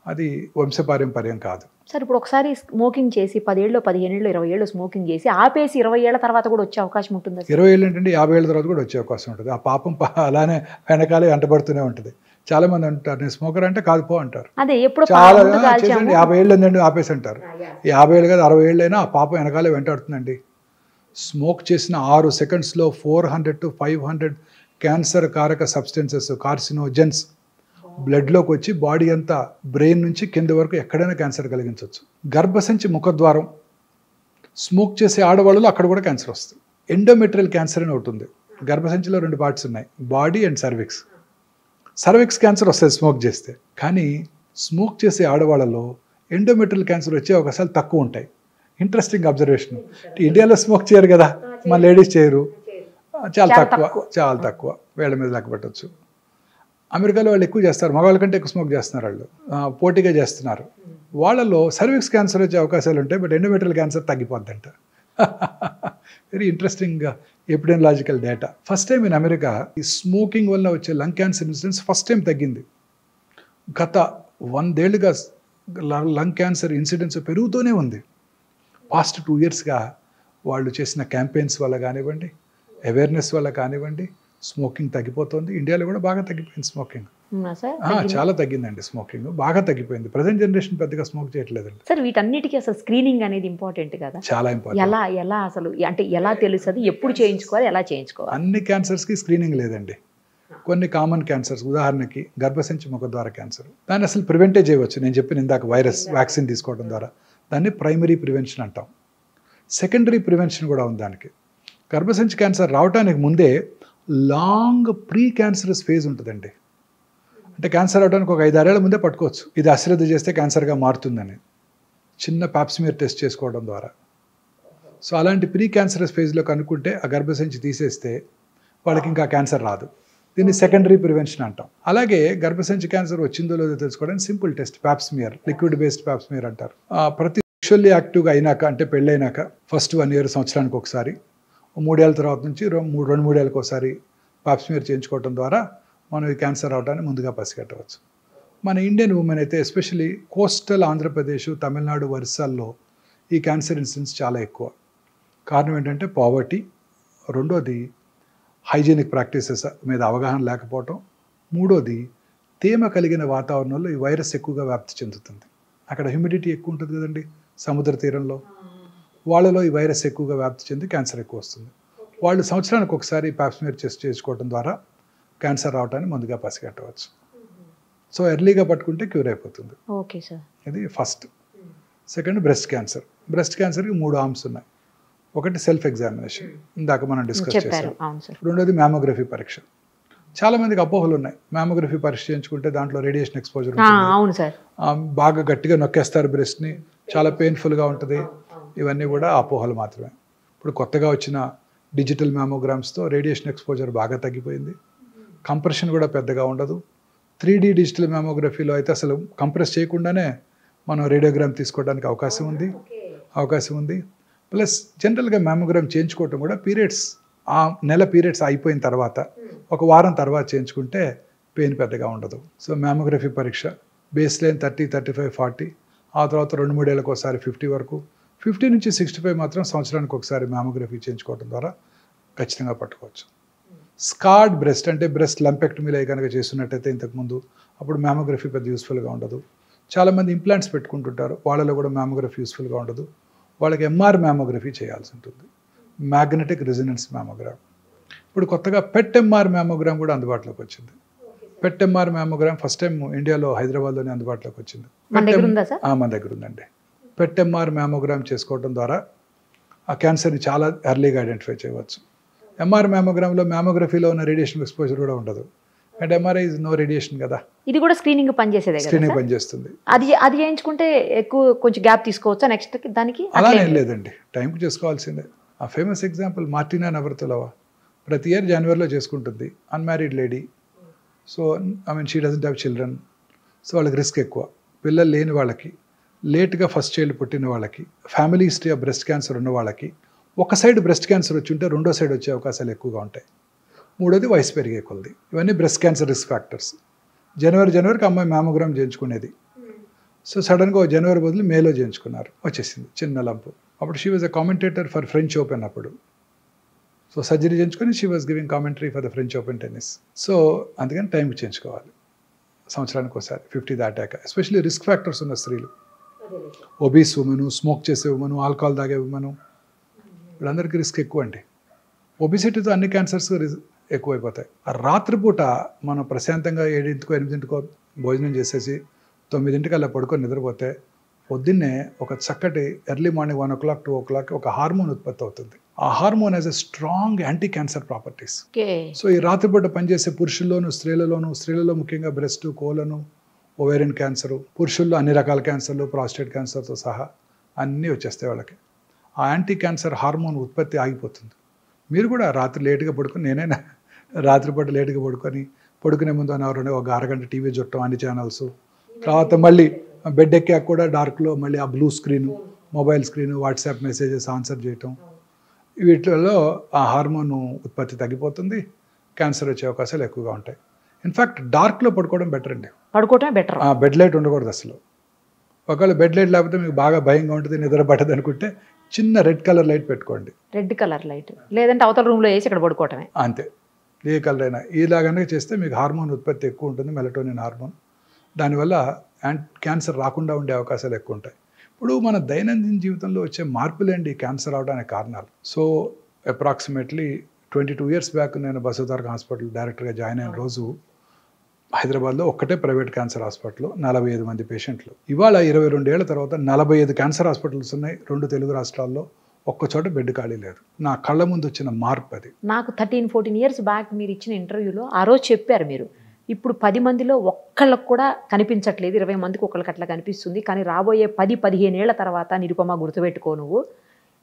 అది వంశపారంపర్యం కాదు. సార్ ఇప్పుడు ఒకసారి స్మోకింగ్ చేసి 10 ఏళ్ళు 15 ఏళ్ళు 20 ఏళ్ళు స్మోకింగ్ చేసి ఆపేసి 20 ఏళ్ల తర్వాత కూడా వచ్చే అవకాశం ఉంటుందా? 20 ఏళ్ళు ఏంటంటే 50 ఏళ్ళ తర్వాత కూడా వచ్చే అవకాశం ఉంటుంది. ఆ పాపం అలానే వెనకాలే వెంటబడుతూనే ఉంటుంది. చాలా మంది అంటారు నేను స్మోకర్ అంటే కాదు పో అంటారు. అదే ఎప్పుడు చాలా చేసండి 50 ఏళ్ళు ఉందండి ఆపేసి అంటారు. 50 ఏళ్ళు కాదు 60 ఏళ్ళు అయినా ఆ పాపం వెనకాలే వెంటాడుతుందండి. స్మోక్ చేసిన 6 సెకండ్స్లో 400 to 500 క్యాన్సర్ కారక సబ్స్టెన్సెస్, కార్సినోజెన్స్ బ్లడ్లోకి వచ్చి బాడీ అంతా బ్రెయిన్ నుంచి కింద వరకు ఎక్కడైనా క్యాన్సర్ కలిగించవచ్చు. గర్భసంచి ముఖద్వారం స్మోక్ చేసే ఆడవాళ్ళలో అక్కడ కూడా క్యాన్సర్ వస్తుంది. ఎండోమెట్రియల్ క్యాన్సర్ అని ఒకటి ఉంది. గర్భసంచిలో 2 పార్ట్స్ ఉన్నాయి, body and cervix. Cervix cancer వస్తుంది స్మోక్ చేస్తే. కానీ స్మోక్ చేసే ఆడవాళ్ళలో ఎండోమెట్రియల్ క్యాన్సర్ వచ్చే అవకాశాలు తక్కువ ఉంటాయి. Interesting observation. ఇండియాలో స్మోక్ చేయరు కదా, మన లేడీస్ చేయరు, చాలా తక్కువ, వేళ్ళ మీద లెక్క పెట్టచ్చు. అమెరికాలో వాళ్ళు ఎక్కువ చేస్తారు, మగవాళ్ళ కంటే ఎక్కువ స్మోక్ చేస్తున్నారు, వాళ్ళు పోటీగా చేస్తున్నారు. వాళ్ళలో సర్విక్స్ క్యాన్సర్ వచ్చే అవకాశాలు ఉంటాయి, బట్ ఎండోమెట్రియల్ క్యాన్సర్ తగ్గిపోద్దంట. Very interesting epidemiological data. First time in America ఈ స్మోకింగ్ వల్ల వచ్చే lung cancer incidence first time తగ్గింది. గత 100 ఏళ్ళుగా లంగ్ క్యాన్సర్ ఇన్సిడెన్స్ పెరుగుతూనే ఉంది. పాస్ట్ 2 ఇయర్స్గా వాళ్ళు చేసిన క్యాంపెయిన్స్ వల్ల కానివ్వండి, అవేర్నెస్ వల్ల కానివ్వండి, స్మోకింగ్ తగ్గిపోతుంది. ఇండియాలో కూడా బాగా తగ్గిపోయింది స్మోకింగ్. చాలా తగ్గిందండి స్మోకింగ్, బాగా తగ్గిపోయింది. ప్రజెంట్ జనరేషన్ పెద్దగా స్మోక్ చేయట్లేదండి. సార్ వీటన్నిటికీ అసలు స్క్రీనింగ్ అనేది ఇంపార్టెంట్ కదా, చాలా ఇంపార్టెంట్. ఎలా అసలు అంటే ఎలా తెలుస్తుంది, ఎప్పుడు చేయించుకోవాలి, ఎలా చేయించుకోవాలి? అన్ని క్యాన్సర్స్కి స్క్రీనింగ్ లేదండి. కొన్ని కామన్ క్యాన్సర్స్, ఉదాహరణకి గర్భసంచి ముఖద్వార క్యాన్సర్, దాన్ని అసలు ప్రివెంటే చేయవచ్చు. నేను చెప్పిన ఇందాక వైరస్ వ్యాక్సిన్ తీసుకోవడం ద్వారా, దాన్ని ప్రైమరీ ప్రివెన్షన్ అంటాం. సెకండరీ ప్రివెన్షన్ కూడా ఉంది దానికి. గర్భసంచి క్యాన్సర్ రావడానికి ముందే లాంగ్ ప్రీ క్యాన్సరస్ ఫేజ్ ఉంటుందండి. అంటే క్యాన్సర్ అవడానికి ఒక 5-6 ఏళ్ల ముందే పట్టుకోవచ్చు, ఇది అశ్రద్ధ చేస్తే క్యాన్సర్గా మారుతుందని, చిన్న పాప్స్మియర్ టెస్ట్ చేసుకోవడం ద్వారా. సో అలాంటి ప్రీ క్యాన్సరస్ ఫేజ్లో కనుక్కుంటే ఆ గర్భసంచి తీసేస్తే వాళ్ళకి ఇంకా క్యాన్సర్ రాదు. దీన్ని సెకండరీ ప్రివెన్షన్ అంటాం. అలాగే గర్భసంచి క్యాన్సర్ వచ్చిందో లేదో తెలుసుకోవడానికి simple test Pap smear, liquid based Pap smear అంటారు. ప్రతి సెక్షువల్లీ యాక్టివ్గా అయినాక, అంటే పెళ్ళైనాక ఫస్ట్ 1 year సంవత్సరానికి ఒకసారి, 3 ఏళ్ళ తర్వాత నుంచి 2-3 ఏళ్ళకి ఒకసారి పాప్స్మియర్ చేయించుకోవడం ద్వారా మనం ఈ క్యాన్సర్ రావడాన్ని ముందుగా పసిగట్టవచ్చు. మన ఇండియన్ ఉమెన్ అయితే ఎస్పెషల్లీ కోస్టల్ ఆంధ్రప్రదేశ్, తమిళనాడు, ఒరిస్సాల్లో ఈ క్యాన్సర్ ఇన్సిడెన్స్ చాలా ఎక్కువ. కారణం ఏంటంటే పావర్టీ, రెండోది హైజీనిక్ ప్రాక్టీసెస్ మీద అవగాహన లేకపోవటం, మూడోది తేమ కలిగిన వాతావరణంలో ఈ వైరస్ ఎక్కువగా వ్యాప్తి చెందుతుంది. అక్కడ హ్యూమిడిటీ ఎక్కువ ఉంటుంది కదండి సముద్ర తీరంలో, వాళ్ళలో ఈ వైరస్ ఎక్కువగా వ్యాప్తి చెంది క్యాన్సర్ ఎక్కువ వస్తుంది. వాళ్ళు సంవత్సరానికి ఒకసారి పాప్స్మియర్ టెస్ట్ చేసుకోవడం ద్వారా క్యాన్సర్ రావడానికి ముందుగా పసిగట్టవచ్చు. సో ఎర్లీగా పట్టుకుంటే క్యూర్ అయిపోతుంది. Okay sir. ఇది first. Second breast cancer. Breast క్యాన్సర్కి 3 ఆర్మ్స్ ఉన్నాయి. ఒకటి సెల్ఫ్ ఎగ్జామినేషన్, ఇందాక మనం డిస్కస్ చేసాం. రెండోది మ్యామోగ్రఫీ పరీక్ష. చాలా మందికి అపోహలు ఉన్నాయి, మ్యామోగ్రఫీ పరీక్ష చేయించుకుంటే దాంట్లో రేడియేషన్ ఎక్స్పోజర్ ఉంటుంది, బాగా గట్టిగా నొక్కేస్తారు బ్రెస్ట్ని, చాలా పెయిన్ఫుల్గా ఉంటుంది. ఇవన్నీ కూడా అపోహలు మాత్రమే. ఇప్పుడు కొత్తగా వచ్చిన డిజిటల్ మ్యామోగ్రామ్స్తో రేడియేషన్ ఎక్స్పోజర్ బాగా తగ్గిపోయింది, కంప్రెషన్ కూడా పెద్దగా ఉండదు. 3D డిజిటల్ మ్యామోగ్రఫీలో అయితే అసలు కంప్రెస్ చేయకుండానే మనం రేడియోగ్రామ్ తీసుకోవడానికి అవకాశం ఉంది. ప్లస్ జనరల్గా మ్యామోగ్రామ్ చేయించుకోవటం కూడా పీరియడ్స్, ఆ నెల పీరియడ్స్ అయిపోయిన తర్వాత 1 వారం తర్వాత చేయించుకుంటే పెయిన్ పెద్దగా ఉండదు. సో మ్యామోగ్రఫీ పరీక్ష బేస్ లైన్ 30, 35, 40, ఆ తర్వాత 2-3 ఏళ్ళకి ఒకసారి 50 వరకు, 50 నుంచి 65 మాత్రం సంవత్సరానికి ఒకసారి మ్యామోగ్రఫీ చేయించుకోవడం ద్వారా ఖచ్చితంగా పట్టుకోవచ్చు. స్కార్డ్ బ్రెస్ట్, అంటే బ్రెస్ట్ లంపెక్టమీలో కనుక చేస్తున్నట్టయితే ఇంతకుముందు, అప్పుడు మ్యామోగ్రఫీ పెద్ద యూస్ఫుల్గా ఉండదు. చాలామంది ఇంప్లాంట్స్ పెట్టుకుంటుంటారు, వాళ్ళలో కూడా మ్యామోగ్రఫీ యూస్ఫుల్గా ఉండదు. వాళ్ళకి ఎంఆర్ మ్యామోగ్రఫీ చేయాల్సి ఉంటుంది, మ్యాగ్నెటిక్ రెజొనెన్స్ మ్యామోగ్రామ్. ఇప్పుడు కొత్తగా పెట్ ఎంఆర్ మ్యామోగ్రామ్ కూడా అందుబాటులోకి వచ్చింది. PET MR mammogram first time ఇండియాలో హైదరాబాద్లోనే అందుబాటులోకి వచ్చింది. మన దగ్గర ఉందండి. పెట్ ఎంఆర్ మ్యామోగ్రామ్ చేసుకోవడం ద్వారా ఆ క్యాన్సర్ని చాలా ఎర్లీగా ఐడెంటిఫై చేయవచ్చు. ఎంఆర్ మ్యామోగ్రామ్లో మ్యామోగ్రఫీలో ఉన్న రేడియేషన్ ఎక్స్పోజర్ కూడా ఉండదు, and MRI is no radiation కదా. ఇది కూడా స్క్రీనింగ్ పనిచేస్తుంది. అది చేయించుకుంటే ఎక్కువ కొంచెం గ్యాప్ తీసుకోవచ్చా నెక్స్ట్ దానికి? అలానే లేదండి, టైంకి చేసుకోవాల్సిందే. ఆ ఫేమస్ ఎగ్జాంపుల్ మార్టినా నవరతులవా, ప్రతి ఇయర్ జనవరిలో చేసుకుంటుంది, unmarried lady. So she doesn't have children. So వాళ్ళకి రిస్క్ ఎక్కువ. పిల్లలు లేని వాళ్ళకి లేట్గా ఫస్ట్ చైల్డ్ పుట్టిన వాళ్ళకి, family history of breast cancer ఉన్న వాళ్ళకి, ఒక సైడ్ బ్రెస్ట్ క్యాన్సర్ వచ్చి ఉంటే రెండో సైడ్ వచ్చే అవకాశాలు ఎక్కువగా ఉంటాయి. మూడోది వయసు పెరిగే కొలది. ఇవన్నీ బ్రెస్ట్ క్యాన్సర్ రిస్క్ ఫ్యాక్టర్స్. జనవరికి అమ్మాయి మ్యామోగ్రామ్ చేయించుకునేది. సో సడన్గా జనవరి బదులు మేలో చేయించుకున్నారు, వచ్చేసింది చిన్న లంపు. అప్పుడు she was a commentator for French open అప్పుడు. సో సర్జరీ చేయించుకొని she was giving commentary for the French open tennis. So అందుకని టైంకి చేయించుకోవాలి, సంవత్సరానికి ఒకసారి 50 దాటాక. ఎస్పెషల్లీ రిస్క్ ఫ్యాక్టర్స్ ఉన్న స్త్రీలు, ఒబీస్ ఉమెను, స్మోక్ చేసే ఉమెను, ఆల్కహాల్ తాగే ఉమెను, వీళ్ళందరికీ రిస్క్ ఎక్కువ అండి. ఒబిసిటీతో అన్ని క్యాన్సర్స్ ఎక్కువైపోతాయి. రాత్రిపూట మనం ప్రశాంతంగా 7ంటికో 8ంటికో భోజనం చేసేసి 9ంటికి అలా పడుకొని నిద్రపోతే పొద్దున్నే ఒక చక్కటి ఎర్లీ మార్నింగ్ 1 o'clock 2 o'clock ఒక హార్మోన్ ఉత్పత్తి అవుతుంది. ఆ hormone has a strong anti cancer properties. So ఈ రాత్రిపూట పనిచేసే పురుషుల్లోనూ స్త్రీలలో ముఖ్యంగా బ్రెస్ట్, కోలను, ఓవేరియన్ క్యాన్సరు, పురుషుల్లో అన్ని రకాల క్యాన్సర్లు, ప్రాస్టేట్ క్యాన్సర్తో సహా అన్నీ వచ్చేస్తాయి వాళ్ళకి. ఆ యాంటీ క్యాన్సర్ హార్మోన్ ఉత్పత్తి ఆగిపోతుంది. మీరు కూడా రాత్రి లేటుగా పడుకొని, నేనైనా రాత్రిపూట లేటుగా పడుకునే ముందు ఒక అరగంట టీవీ చుట్టం, అన్ని ఛానల్స్, తర్వాత మళ్ళీ బెడ్ ఎక్కాక కూడా డార్క్లో మళ్ళీ ఆ blue screen, mobile screen, WhatsApp messages answer చేయటం, వీటిలో ఆ హార్మోన్ ఉత్పత్తి తగ్గిపోతుంది, క్యాన్సర్ వచ్చే అవకాశాలు ఎక్కువగా ఉంటాయి. ఇన్ఫ్యాక్ట్ డార్క్లో పడుకోవడం బెటర్ అండి. పడుకోవడమే బెటర్. బెడ్ లైట్ ఉండకూడదు అసలు. ఒకవేళ బెడ్ లైట్ లేకపోతే మీకు బాగా భయంగా ఉంటుంది, నిద్ర పట్టదు అనుకుంటే చిన్న రెడ్ కలర్ లైట్ పెట్టుకోండి. రెడ్ కలర్ లైట్, లేదంటే అవతల రూమ్లో వేసి ఇక్కడ పడుకోవటమే, అంతే. ఏ కలర్ అయినా ఇలాగనే చేస్తే మీకు హార్మోన్ ఉత్పత్తి ఎక్కువ ఉంటుంది, మెలటోనిన్ హార్మోన్. దానివల్ల క్యాన్సర్ రాకుండా ఉండే అవకాశాలు ఎక్కువ ఉంటాయి. ఇప్పుడు మన దైనందిన జీవితంలో వచ్చే మార్పులేండి క్యాన్సర్ అవడానికి కారణాలు. సో అప్రాక్సిమేట్లీ 22 years బ్యాక్ నేను బసవతారక హాస్పిటల్ డైరెక్టర్గా జాయిన్ అయిన రోజు హైదరాబాద్లో ఒక్కటే ప్రైవేట్ క్యాన్సర్ హాస్పిటల్, 45 మంది పేషెంట్లు. ఇవాళ 22 ఏళ్ల తర్వాత 45 క్యాన్సర్ హాస్పిటల్స్ ఉన్నాయి 2 తెలుగు రాష్ట్రాల్లో. ఒక్కచోట బెడ్ ఖాళీ లేదు. నా కళ్ళ ముందు వచ్చిన మార్పు అది. నాకు 13-14 years బ్యాక్ మీరు ఇచ్చిన ఇంటర్వ్యూలో ఆ రోజు చెప్పారు మీరు, ఇప్పుడు 10 మందిలో ఒక్కళ్ళకు కూడా కనిపించట్లేదు, 20 మందికి ఒక్కళ్ళకి అట్లా కనిపిస్తుంది, కానీ రాబోయే 10-15 ఏళ్ల తర్వాత నిరుపమ గుర్తుపెట్టుకో నువ్వు,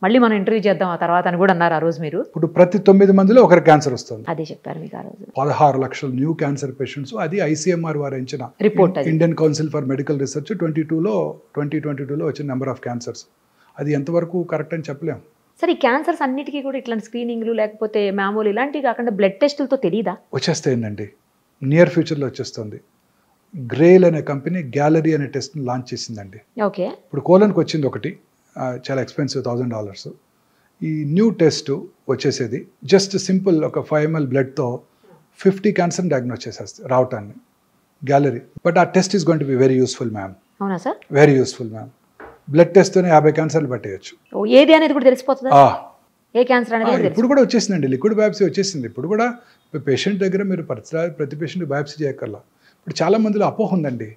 మళ్ళీ మనం ఇంటర్వ్యూ చేద్దాం ఆ తర్వాత అని కూడా అన్నారు ఆ రోజు మీరు. ఇప్పుడు ప్రతి 9 మందిలో ఒకరికి క్యాన్సర్ వస్తుంది. అదే చెప్పారు మీకు ఆ రోజు. 16 లక్షల న్యూ క్యాన్సర్ పేషెంట్స్, అది ICMR వారు ఇచ్చిన report, Indian Council for Medical Research 2022లో వచ్చిన నెంబర్ ఆఫ్ క్యాన్సర్స్. అది ఎంతవరకు కరెక్ట్ అని చెప్పలేము. సరే, ఈ క్యాన్సర్స్ అన్నిటికీ కూడా ఇట్లాంటి స్క్రీనింగ్లు లేకపోతే మామూలు ఇలాంటివి కాకుండా బ్లడ్ టెస్టులతో తెలియదా? వచ్చేస్తాయండి, నియర్ ఫ్యూచర్లో వచ్చేస్తుంది. గ్రేల్ అనే కంపెనీ గ్యాలరీ అనే టెస్ట్ని లాంచ్ చేసిందండి. ఓకే. ఇప్పుడు కోలన్కి వచ్చింది ఒకటి, చాలా ఎక్స్పెన్సివ్, $1000. ఈ న్యూ టెస్ట్ వచ్చేసేది జస్ట్ సింపుల్ ఒక 5 ml బ్లడ్తో 50 క్యాన్సర్ డయాగ్నోస్ చేసేస్తుంది రావటాన్ని, గ్యాలరీ. బట్ ఆ test is going to be very useful ma'am. అవునా సార్? Very useful ma'am. బ్లడ్ టెస్ట్తోనే 50 క్యాన్సర్లు పట్టేయచ్చు. ఏది అనేది కూడా తెలిసిపోతుంది, ఏ క్యాన్సర్ అనేది. ఇప్పుడు కూడా వచ్చేసిందండి, లిక్విడ్ బయాప్సీ వచ్చేసింది. ఇప్పుడు కూడా పేషెంట్ దగ్గర మీరు ప్రతి పేషెంట్ బయాప్సీ చేయక్కర్లా. ఇప్పుడు చాలా మందిలో అపోహ ఉందండి,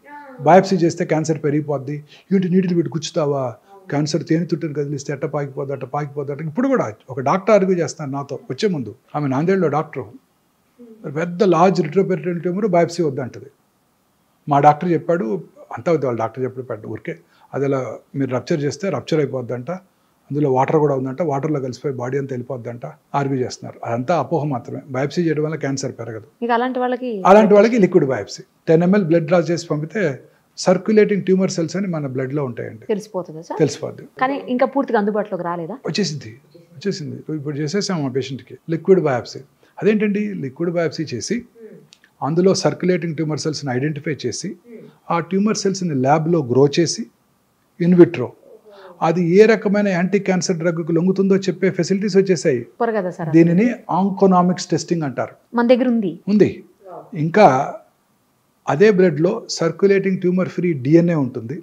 బయాప్సీ చేస్తే క్యాన్సర్ పెరిగిపోద్ది, ఏంటి నీటిని పెట్టి గుచ్చుతావా, క్యాన్సర్ తేనె తుట్టుని కదిలిస్తే అట్ట పాకిపోద్ది. ఇప్పుడు కూడా ఒక డాక్టర్ ఆర్గ్యూ చేస్తాను నాతో వచ్చే ముందు. ఆమె నాందేడ్లో డాక్టరు, పెద్ద లార్జ్ రిట్రోపెరిటోనియల్ ట్యూమర్, బయాప్సీ వద్దంటది. మా డాక్టర్ చెప్పాడు, అంతా అవుతుంది వాళ్ళ డాక్టర్ చెప్పాడు ఊరికే, అది అలా మీరు రప్చర్ చేస్తే రప్చర్ అయిపోద్దంట, అందులో వాటర్ కూడా ఉందంట, వాటర్లో కలిసిపోయి బాడీ అంతా వెళ్ళిపోద్దంట ఆర్గ్యూ చేస్తున్నారు. అదంతా అపోహ మాత్రమే. బయాప్సీ చేయడం వల్ల క్యాన్సర్ పెరగదు. అలాంటి వాళ్ళకి liquid biopsy 10 ml blood draw చేసి పంపితే సర్క్యులేటింగ్ ట్యూమర్ సెల్స్ అని మన బ్లడ్లో ఉంటాయండి, తెలిసిపోద్ది. కానీ ఇంకా పూర్తిగా అందుబాటులోకి రాలేదా? వచ్చేసింది. ఇప్పుడు చేసేసాం మా పేషెంట్కి లిక్విడ్ బయాప్సీ. అదేంటండి, లిక్విడ్ బయాప్సీ చేసి అందులో సర్క్యులేటింగ్ ట్యూమర్ సెల్స్ని ఐడెంటిఫై చేసి ఆ ట్యూమర్ సెల్స్ని ల్యాబ్లో గ్రో చేసి ఇన్విట్రో అది ఏ రకమైన యాంటీ క్యాన్సర్ డ్రగ్కు లొంగుతుందో చెప్పే ఫెసిలిటీస్ వచ్చేసాయి. దీనిని ఆంకోనామిక్స్ టెస్టింగ్ అంటారు. మన దగ్గర ఉంది. ఇంకా అదే బ్లడ్లో సర్క్యులేటింగ్ ట్యూమర్ ఫ్రీ DNA ఉంటుంది.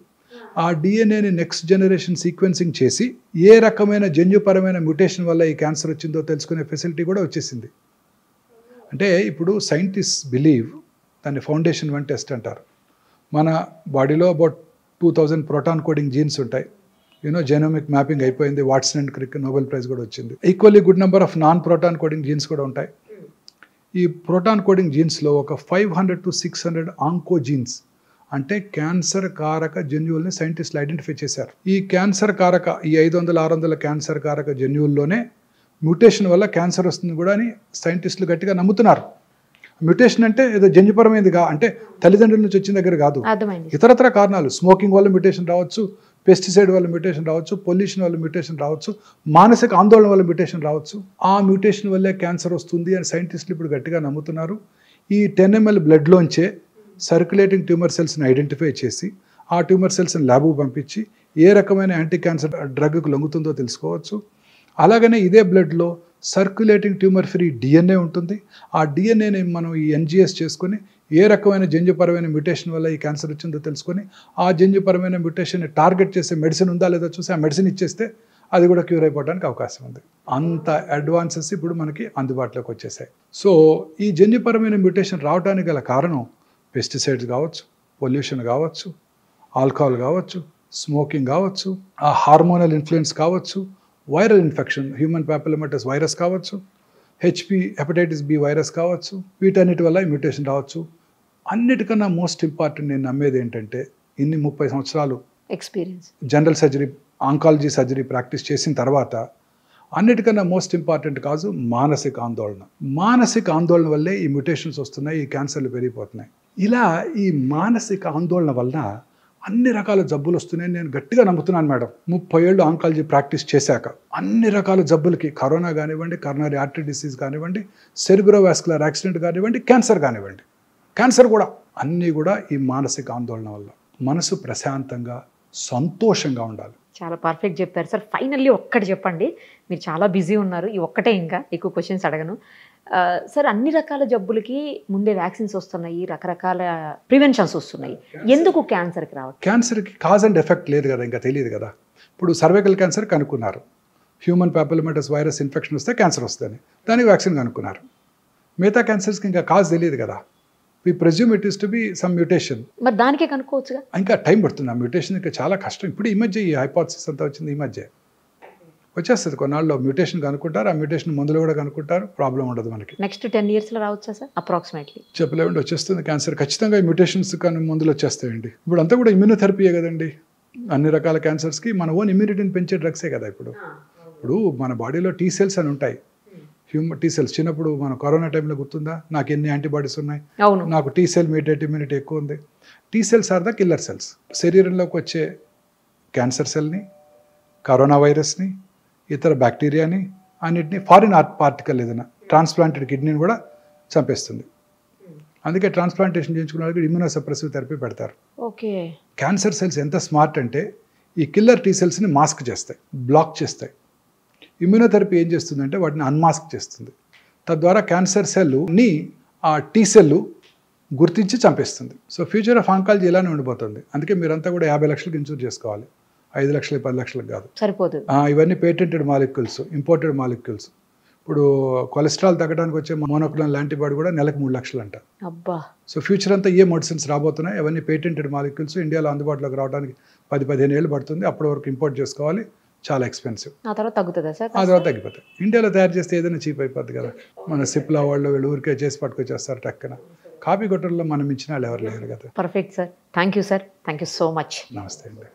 ఆ DNAని నెక్స్ట్ జనరేషన్ సీక్వెన్సింగ్ చేసి ఏ రకమైన జన్యుపరమైన మ్యూటేషన్ వల్ల ఈ క్యాన్సర్ వచ్చిందో తెలుసుకునే ఫెసిలిటీ కూడా వచ్చేసింది. అంటే ఇప్పుడు సైంటిస్ట్ బిలీవ్ దాన్ని ఫౌండేషన్ 1 టెస్ట్ అంటారు. మన బాడీలో అబౌట్ 2000 ప్రోటాన్ కోడింగ్ జీన్స్ ఉంటాయి. జెనోమిక్ మ్యాపింగ్ అయిపోయింది, Watson and Crick Nobel prize కూడా వచ్చింది. Equally good number of non proton coding jeans కూడా ఉంటాయి. ఈ ప్రోటాన్ కోడింగ్ జీన్స్లో ఒక 500 to 600 ఆంకో జీన్స్, అంటే క్యాన్సర్ కారక జన్యువుల్ని సైంటిస్టులు ఐడెంటిఫై చేశారు. ఈ క్యాన్సర్ కారక, ఈ 500-600 క్యాన్సర్ కారక జన్యువుల్లోనే మ్యూటేషన్ వల్ల క్యాన్సర్ వస్తుంది కూడా అని సైంటిస్టులు గట్టిగా నమ్ముతున్నారు. మ్యూటేషన్ అంటే ఏదో జన్యుపరమైనదిగా, అంటే తల్లిదండ్రుల నుంచి వచ్చిన దగ్గర కాదు, ఇతరత్ర కారణాలు, స్మోకింగ్ వల్ల మ్యూటేషన్ రావచ్చు, పెస్టిసైడ్ వల్ల మ్యూటేషన్ రావచ్చు, పొల్యూషన్ వల్ల మ్యూటేషన్ రావచ్చు, మానసిక ఆందోళన వల్ల మ్యూటేషన్ రావచ్చు. ఆ మ్యూటేషన్ వల్లే క్యాన్సర్ వస్తుంది అని సైంటిస్టులు ఇప్పుడు గట్టిగా నమ్ముతున్నారు. ఈ 10 ml బ్లడ్లోంచే సర్క్యులేటింగ్ ట్యూమర్ సెల్స్ని ఐడెంటిఫై చేసి ఆ ట్యూమర్ సెల్స్ని ల్యాబ్కు పంపించి ఏ రకమైన యాంటీ క్యాన్సర్ డ్రగ్కు లొంగుతుందో తెలుసుకోవచ్చు. అలాగనే ఇదే బ్లడ్లో సర్క్యులేటింగ్ ట్యూమర్ ఫ్రీ డిఎన్ఏ ఉంటుంది. ఆ డిఎన్ఏని మనం ఈ ఎన్జిఎస్ చేసుకొని ఏ రకమైన జన్యుపరమైన మ్యూటేషన్ వల్ల ఈ క్యాన్సర్ వచ్చిందో తెలుసుకొని ఆ జన్యుపరమైన మ్యూటేషన్ని టార్గెట్ చేసే మెడిసిన్ ఉందా లేదా చూసి ఆ మెడిసిన్ ఇచ్చేస్తే అది కూడా క్యూర్ అయిపోవడానికి అవకాశం ఉంది. అంత అడ్వాన్సెస్ ఇప్పుడు మనకి అందుబాటులోకి వచ్చేసాయి. సో ఈ జన్యుపరమైన మ్యూటేషన్ రావడానికి గల కారణం పెస్టిసైడ్స్ కావచ్చు, పొల్యూషన్ కావచ్చు, ఆల్కహాల్ కావచ్చు, స్మోకింగ్ కావచ్చు, ఆ హార్మోనల్ ఇన్ఫ్లుయెన్స్ కావచ్చు, వైరల్ ఇన్ఫెక్షన్ హ్యూమన్ పాపిలోమాటస్ వైరస్ కావచ్చు, హెపటైటిస్ బి వైరస్ కావచ్చు, వీటన్నిటి వల్ల మ్యూటేషన్ రావచ్చు. అన్నిటికన్నా మోస్ట్ ఇంపార్టెంట్ నేను నమ్మేది ఏంటంటే ఇన్ని 30 సంవత్సరాలు experience general surgery, oncology surgery practice చేసిన తర్వాత అన్నిటికన్నా మోస్ట్ ఇంపార్టెంట్ కాదు మానసిక ఆందోళన. మానసిక ఆందోళన వల్లే ఈ మ్యూటేషన్స్ వస్తున్నాయి, ఈ క్యాన్సర్లు పెరిగిపోతున్నాయి. ఇలా ఈ మానసిక ఆందోళన వలన అన్ని రకాల జబ్బులు వస్తున్నాయని నేను గట్టిగా నమ్ముతున్నాను మేడం. 30 ఏళ్ళు ఆంకాలజీ ప్రాక్టీస్ చేశాక అన్ని రకాల జబ్బులకి, కరోనా కానివ్వండి, కరోనరీ ఆర్టరీ డిసీజ్ కానివ్వండి, సెరిబ్రోవాస్కులర్ యాక్సిడెంట్ కానివ్వండి, క్యాన్సర్ కానివ్వండి, క్యాన్సర్ కూడా అన్నీ కూడా ఈ మానసిక ఆందోళన వల్ల. మనసు ప్రశాంతంగా సంతోషంగా ఉండాలి. చాలా పర్ఫెక్ట్ చెప్పారు సార్. ఫైనల్లీ ఒక్కటి చెప్పండి, మీరు చాలా బిజీ ఉన్నారు, ఈ ఒక్కటే, ఇంకా ఎక్కువ క్వశ్చన్స్ అడగను సార్. అన్ని రకాల జబ్బులకి ముందే వ్యాక్సిన్స్ వస్తున్నాయి, రకరకాల ప్రివెన్షన్స్ వస్తున్నాయి, ఎందుకు క్యాన్సర్కి రావట్లేదు? క్యాన్సర్కి కాజ్ అండ్ ఎఫెక్ట్ లేదు కదా, ఇంకా తెలియదు కదా. ఇప్పుడు సర్వైకల్ క్యాన్సర్ కనుక్కున్నారు, హ్యూమన్ పాపిలోమాటస్ వైరస్ ఇన్ఫెక్షన్ వస్తే క్యాన్సర్ వస్తుందని దానికి వ్యాక్సిన్ కనుక్కున్నారు. మిగతా క్యాన్సర్స్కి ఇంకా కాజ్ తెలియదు కదా. We presume it is to be some mutation. మరి దానికే కనుక్కోవచ్చుగా. ఇంకా టైం పడుతుంది. ఆ మ్యూటేషన్ ఇంకా చాలా కష్టం. ఇప్పుడు ఈ మధ్య ఈ హైపోథసిస్ అంతా వచ్చింది, ఈ మధ్య వచ్చేస్తుంది. కొన్నాళ్ళు మ్యూటేషన్ కనుక్కుంటారు, ఆ మ్యూటేషన్ మందులు కూడా కనుక్కుంటారు, ప్రాబ్లం ఉండదు మనకి. నెక్స్ట్ 10 yearsలో రావచ్చా సార్ అప్రాక్సిమేట్లీ? చెప్పలేమండి, వచ్చేస్తుంది క్యాన్సర్ ఖచ్చితంగా. ఈ మ్యూటేషన్స్ కానీ మందులు వచ్చేస్తాయండి. ఇప్పుడు అంతా కూడా ఇమ్యూనోథెరపీయే కదండి. అన్ని రకాల క్యాన్సర్స్కి మన ఓన్ ఇమ్యూనిటీని పెంచే డ్రగ్సే కదా. ఇప్పుడు మన బాడీలో టీ సెల్స్ అని ఉంటాయి, హ్యూమన్ టీ సెల్స్. చిన్నప్పుడు మన కరోనా టైంలో గుర్తుందా, నాకు ఎన్ని యాంటీబాడీస్ ఉన్నాయి, నాకు టీ సెల్ మీడియేట్ ఇమ్యూనిటీ ఎక్కువ ఉంది. T cells are the killer cells. శరీరంలోకి వచ్చే క్యాన్సర్ సెల్ని, కరోనా వైరస్ని, ఇతర బ్యాక్టీరియాని, అన్నిటిని, ఫారిన్ పార్టికల్ ఏదైనా ట్రాన్స్ప్లాంటెడ్ కిడ్నీని కూడా చంపేస్తుంది. అందుకే ట్రాన్స్ప్లాంటేషన్ చేయించుకున్న వాళ్ళకి ఇమ్యూనోసప్రెసివ్ థెరపీ పెడతారు. ఓకే. క్యాన్సర్ సెల్స్ ఎంత స్మార్ట్ అంటే ఈ కిల్లర్ టీ సెల్స్ని మాస్క్ చేస్తాయి, బ్లాక్ చేస్తాయి. ఇమ్యూనోథెరపీ ఏం చేస్తుందంటే వాటిని అన్మాస్క్ చేస్తుంది. తద్వారా క్యాన్సర్ సెల్ని ఆ టీ సెల్ గుర్తించి చంపేస్తుంది. సో ఫ్యూచర్ ఆఫ్ ఆంకాలజీ ఇలానే ఉండిపోతుంది. అందుకే మీరంతా కూడా 50 లక్షలకు ఇన్సూర్ చేసుకోవాలి, 5 లక్షలు 10 లక్షలకు కాదు, సరిపోదు. ఇవన్నీ పేటెంటెడ్ మాలిక్యూల్స్, ఇంపోర్టెడ్ మాలిక్యూల్స్. ఇప్పుడు కొలెస్ట్రాల్ తగ్గడానికి వచ్చే మోనోక్లోనల్ యాంటీబాడీ కూడా నెలకు 3 లక్షలు అంట. అబ్బా. సో ఫ్యూచర్ అంతా ఏ మెడిసిన్స్ రాబోతున్నాయి, అవన్నీ పేటెంటెడ్ మాలిక్యూల్స్. ఇండియాలో అందుబాటులోకి రావడానికి 10-15 ఏళ్ళు పడుతుంది. అప్పటి వరకు ఇంపోర్ట్ చేసుకోవాలి, చాలా ఎక్స్పెన్సివ్. ఆ తర్వాత తగ్గుతుందా సార్? ఆ తర్వాత తగ్గిపోతాయి. ఇండియాలో తయారు చేస్తే ఏదైనా చీప్ అయిపోద్ది కదా. మన సిప్లా వాళ్ళు వీళ్ళు ఊరికే చేసి పట్టుకొచ్చేస్తారు టక్కన. కాపీ కొట్టడంలో మనం ఇచ్చిన వాళ్ళు ఎవరు లేరు కదా. Perfect sir. Thank you sir. Thank you so much. నమస్తే అండి.